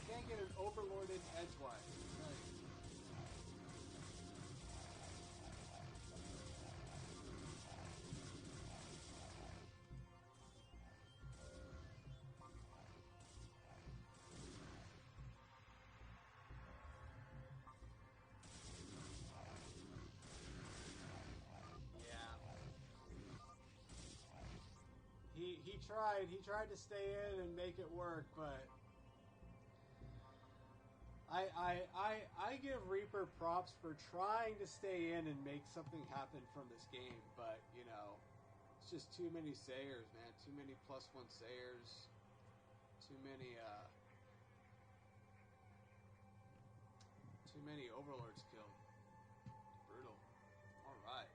Speaker 6: can't get an overlorded edgewise. Right. He tried to stay in and make it work, but I give Reaper props for trying to stay in and make something happen from this game, but it's just too many Sayers, man. Too many +1 Sayers. Too many Overlords killed. Brutal. Alright.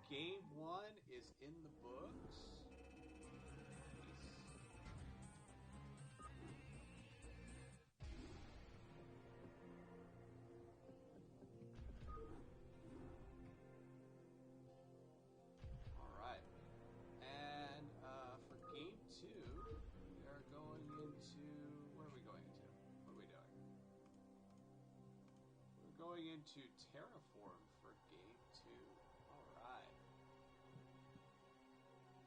Speaker 6: Game 1 is in the books. going into Terraform for game 2. All right.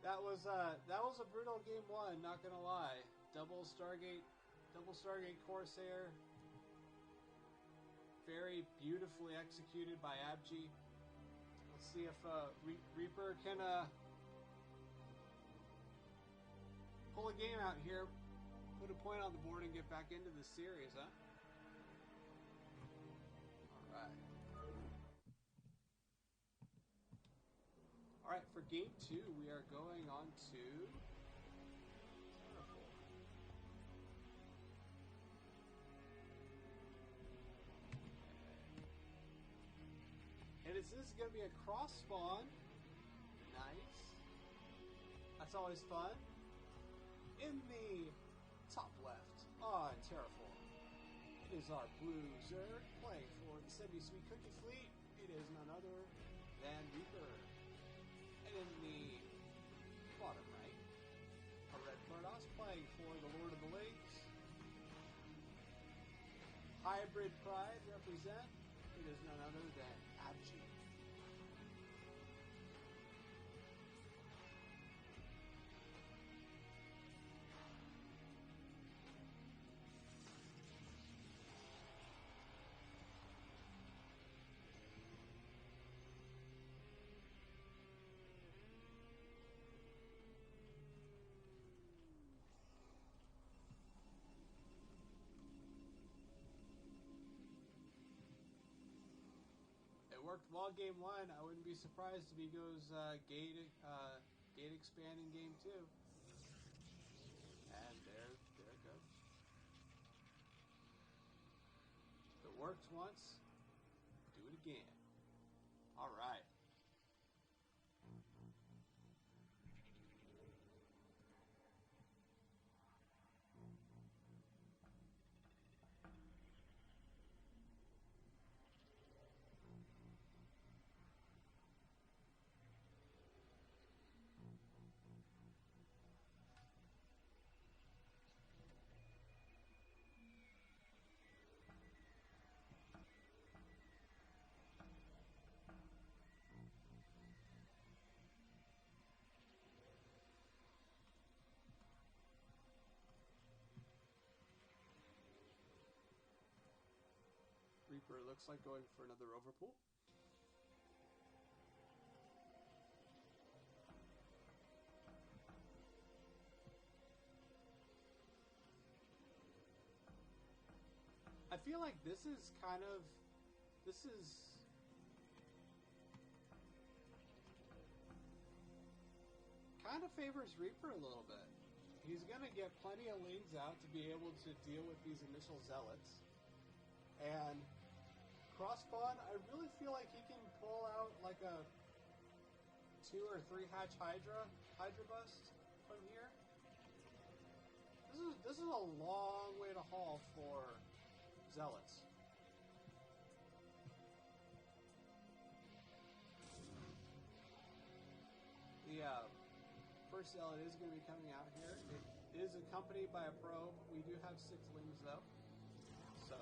Speaker 6: That was a brutal game 1. Not gonna lie. Double Stargate Corsair. Very beautifully executed by Abji. Let's see if Reaper can pull a game out here, put a point on the board, and get back into the series, huh? Alright. Alright, for game 2, we are going on to Terraform. And this is going to be a cross spawn. Nice. That's always fun. In the top left on Terraform, it is our Blue Zerg playing for the Semi-Sweet Cookie Fleet. It is none other than Reaper. And in the bottom right, a Red Protoss playing for the Lord of the Lakes. Hybrid Pride represent. It is none other than Abji. It worked well game 1. I wouldn't be surprised if he goes gate expand in game 2. And there it goes. If it worked once, do it again. All right. Reaper looks like going for another overpull. I feel like this kind of favors Reaper a little bit. He's gonna get plenty of lanes out to be able to deal with these initial zealots. And cross-spawn, I really feel like he can pull out like a 2 or 3 hatch Hydra bust from here. This is a long way to haul for zealots. The first zealot is going to be coming out here. It is accompanied by a probe. We do have 6 lings though, so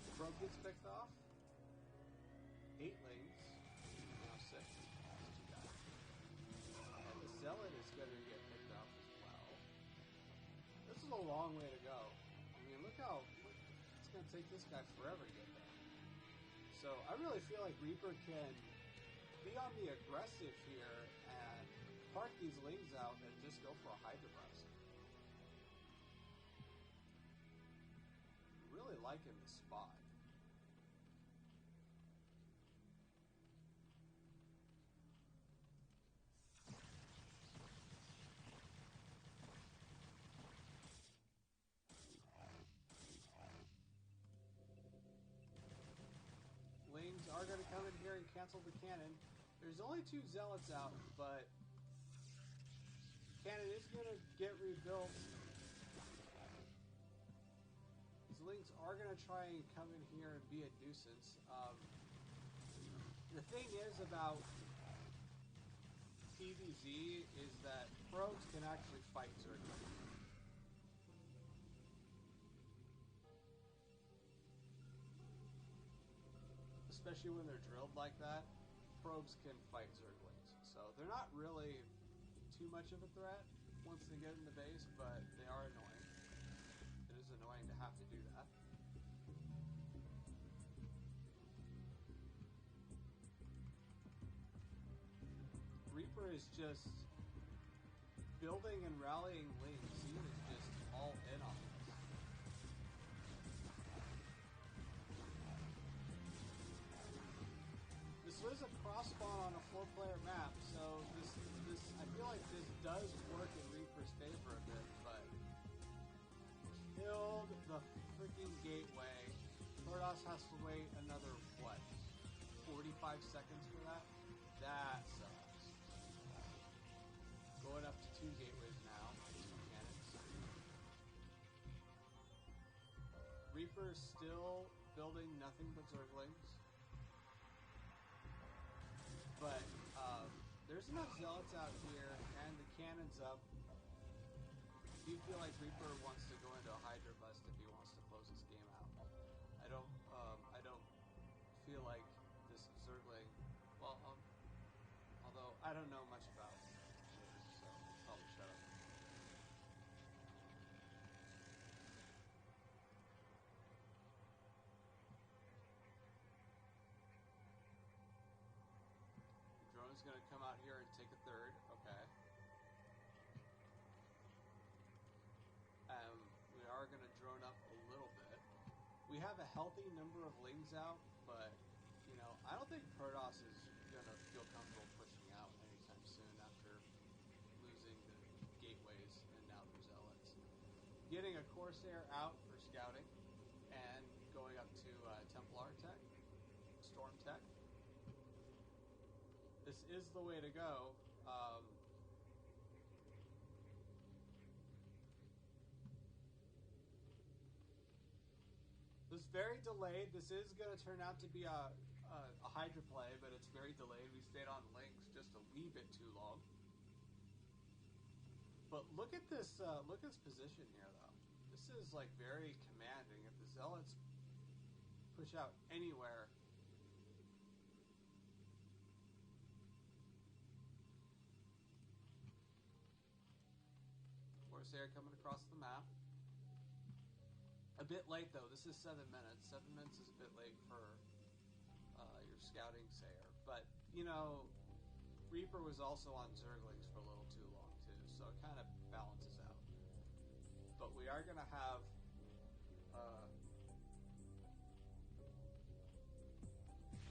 Speaker 6: the probe gets picked off. 8 lings, now 6. That's too bad. And the zealot is going to get picked off as well. This is a long way to go. I mean, look, it's going to take this guy forever to get there. So I really feel like Reaper can be on the aggressive here and park these lings out and just go for a Hydra bust. Really liking the spot. Lings are going to come in here and cancel the cannon. There's only 2 zealots out, but cannon is going to get rebuilt. These lings are going to try and come in here and be a nuisance. The thing is about PvZ is that probes can actually fight Zerg. especially when they're drilled like that, probes can fight Zerglings. So they're not really too much of a threat once they get in the base, but they are annoying. It is annoying to have to do that. Reaper is just building and rallying lings. He is just all in on this. This was a cross spawn on a 4-player map, so this I feel like this does work in Reaper's favor a bit, but killed the freaking gateway. Protoss has to wait another, what, 45 seconds for that? That sucks. Going up to 2 gateways now, 2 cannons. Reaper is still building nothing but Zerglings. But there's enough Zealots out here, and the cannon's up. Do you feel like Reaper wants to go into a Hydra bust if he wants to close this game out? I don't feel like this Zergling. Well, although I don't know much about Zerglings, so I'll probably shut up. Drone's going to come out here and take a third. Okay. We are going to drone up a little bit. We have a healthy number of lings out, but, you know, I don't think Protoss is going to feel comfortable pushing out anytime soon after losing the gateways and now their Zealots. Getting a Corsair out for scouting and going up to Templar tech, Storm tech. This is the way to go. This is very delayed. This is going to turn out to be a Hydra play, but it's very delayed. We stayed on links just a wee bit too long. But look at this position here, though. This is like very commanding. If the Zealots push out anywhere, Corsair coming across the map. A bit late, though. This is 7 minutes. 7 minutes is a bit late for your scouting Sayer. But, you know, Reaper was also on Zerglings for a little too long, too. So it kind of balances out. But we are going to have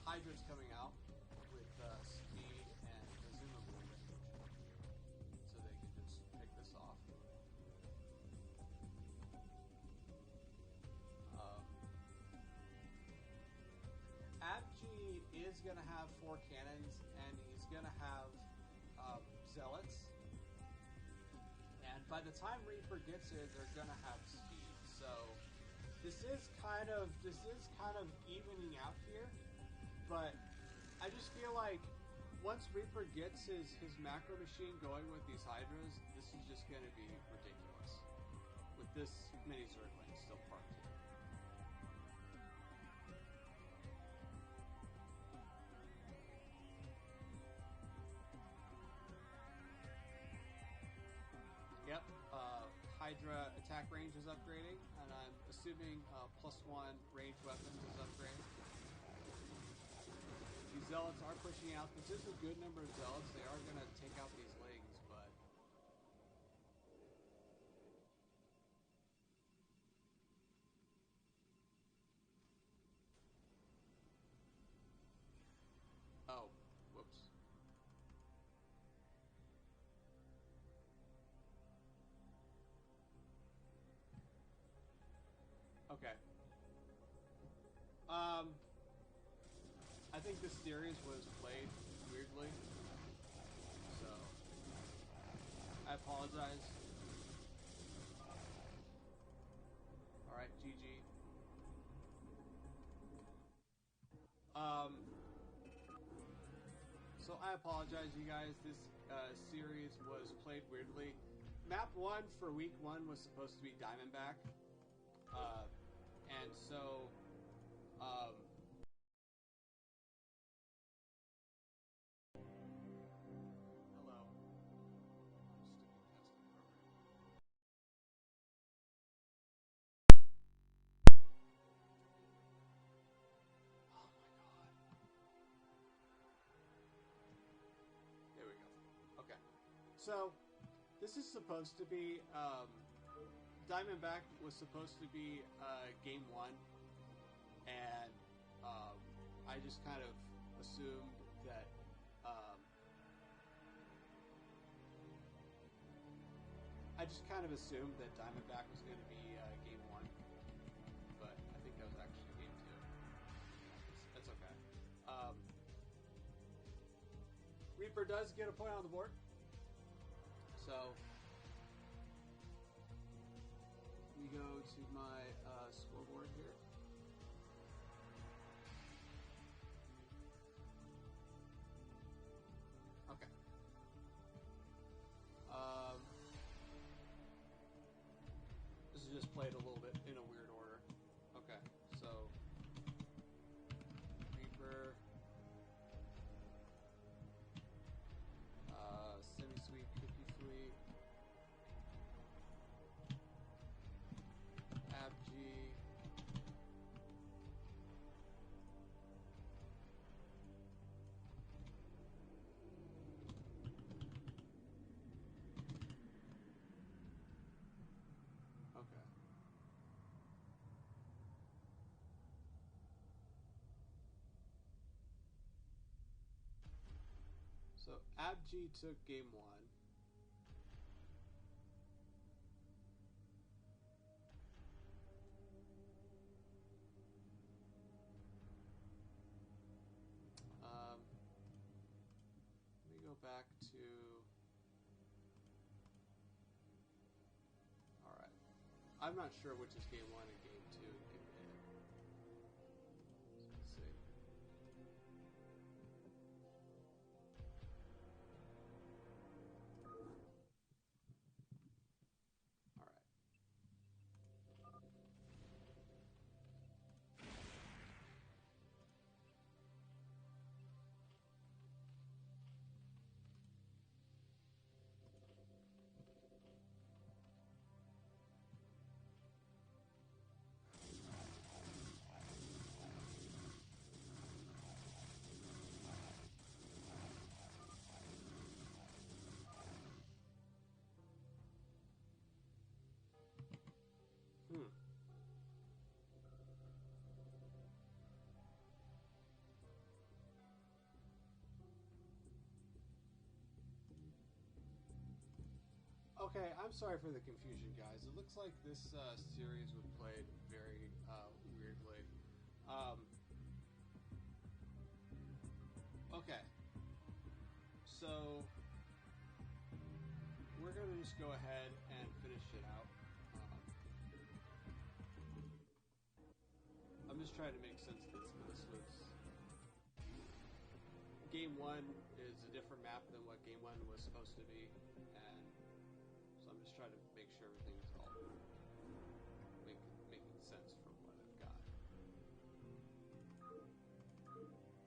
Speaker 6: Hydras coming out with speed and presumably range. So they can just pick this off. Abji is going to have 4 cannons, and he's going to have Zealots. And by the time Reaper gets here, they're going to have speed. So this is kind of evening out here. But I just feel like once Reaper gets his macro machine going with these Hydras, this is just going to be ridiculous. With this many Zerglings still parked here. Yep, Hydra attack range is upgrading, and I'm assuming +1 range weapons is upgrading. These Zealots are pushing out. This is a good number of Zealots. They are going to take out these lings, but oh, whoops. Okay. I think this series was played weirdly, so I apologize. Alright, GG. So I apologize, you guys. This series was played weirdly. Map 1 for week 1 was supposed to be Diamondback. And so So, this is supposed to be, Diamondback was supposed to be, game 1, and, I just kind of assumed that, Diamondback was going to be, game 1, but I think that was actually game 2. That's okay. Reaper does get a point on the board. So, we go to my scoreboard here. Okay. This is just played a little bit in a weird order. Okay, so Reaper, semi-sweet, cookie sweet, ABG, okay. So ABG took game 1. Let me go back to. All right. I'm not sure which is game 1 and game 2. Let's see. All right. Okay, I'm sorry for the confusion, guys. It looks like this series was played very weirdly. Okay, so we're going to just go ahead and finish it out. I'm just trying to make sense of this, but this was... Game 1 is a different map than what Game 1 was supposed to be, and so I'm just trying to make sure everything's all making sense from what I've got.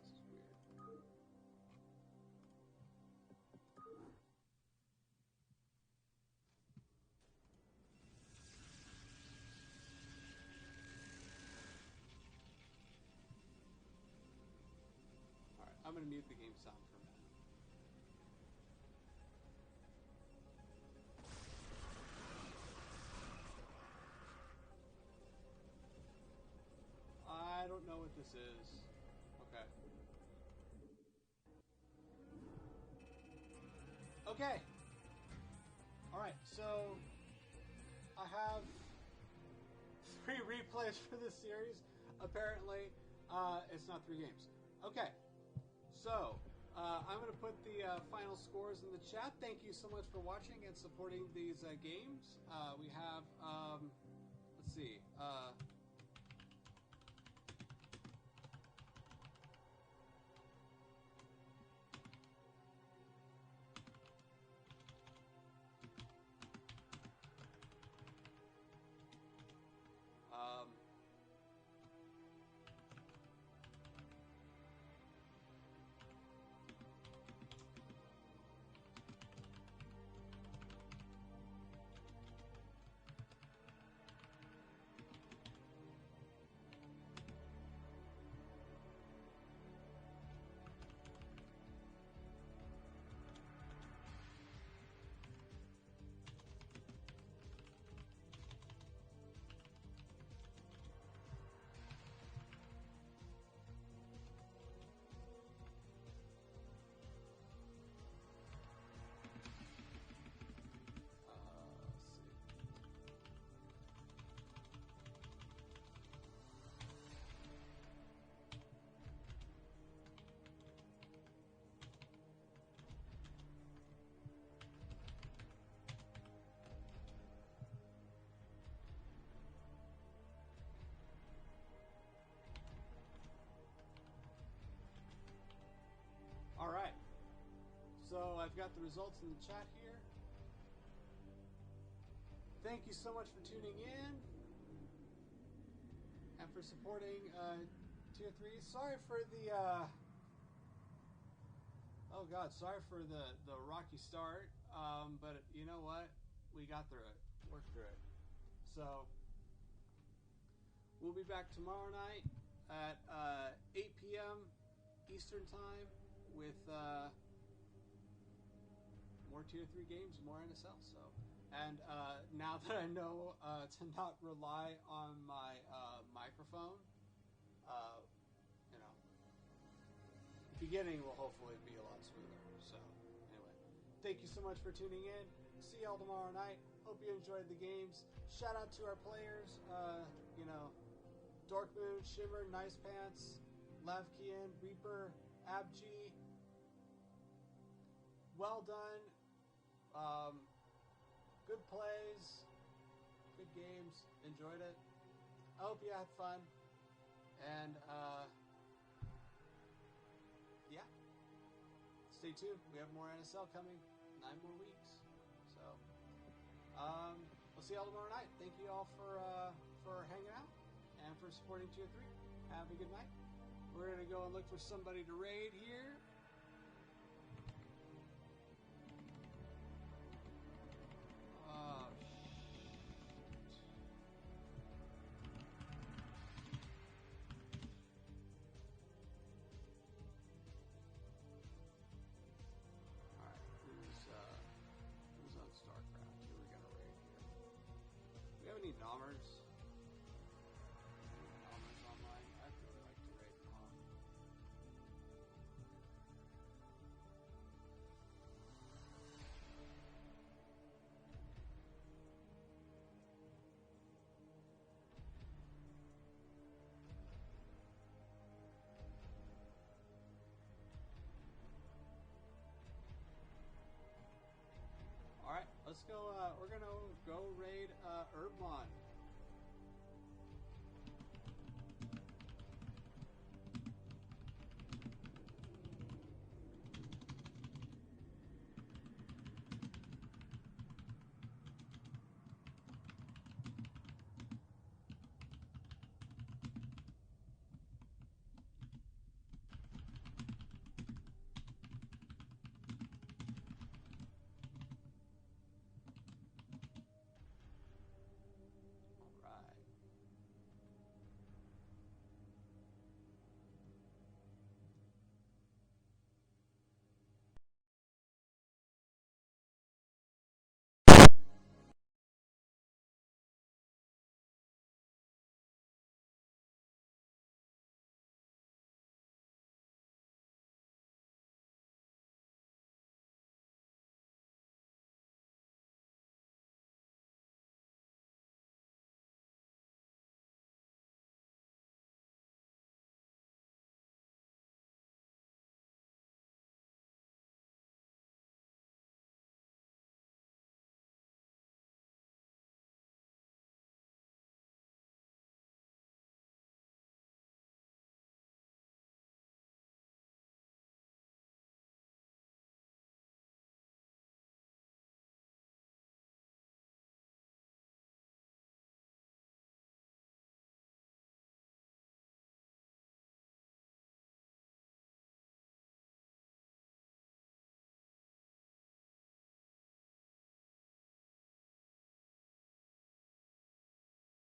Speaker 6: This is weird. Alright, I'm going to mute the game sound for a minute. I don't know what this is. Okay. Okay. Alright, so I have 3 replays for this series. Apparently, it's not 3 games. Okay. So, I'm going to put the final scores in the chat. Thank you so much for watching and supporting these games. We have, let's see, I've got the results in the chat here. Thank you so much for tuning in and for supporting Tier 3. Sorry for the sorry for the rocky start, but you know what? We got through it. Worked through it. So we'll be back tomorrow night at 8 p.m. Eastern Time with more Tier 3 games, more NSL. So, and now that I know to not rely on my microphone, you know, the beginning will hopefully be a lot smoother. So, anyway, thank you so much for tuning in. See y'all tomorrow night. Hope you enjoyed the games. Shout out to our players. Dorkmoon, Shimmer, Nice Pants, Lavkian, Reaper, Abji. Well done. Good plays. Good games. Enjoyed it. I hope you had fun. And, yeah. Stay tuned. We have more NSL coming. 9 more weeks. So, we'll see y'all tomorrow night. Thank you all for hanging out and for supporting Tier 3. Have a good night. We're going to go and look for somebody to raid here. Oh, shit. Alright, who's on StarCraft? Who are we going to raid here? Do we have any Nommers? Online. I'd really like to raid them all. All right, let's go. We're gonna go raid Herbmon.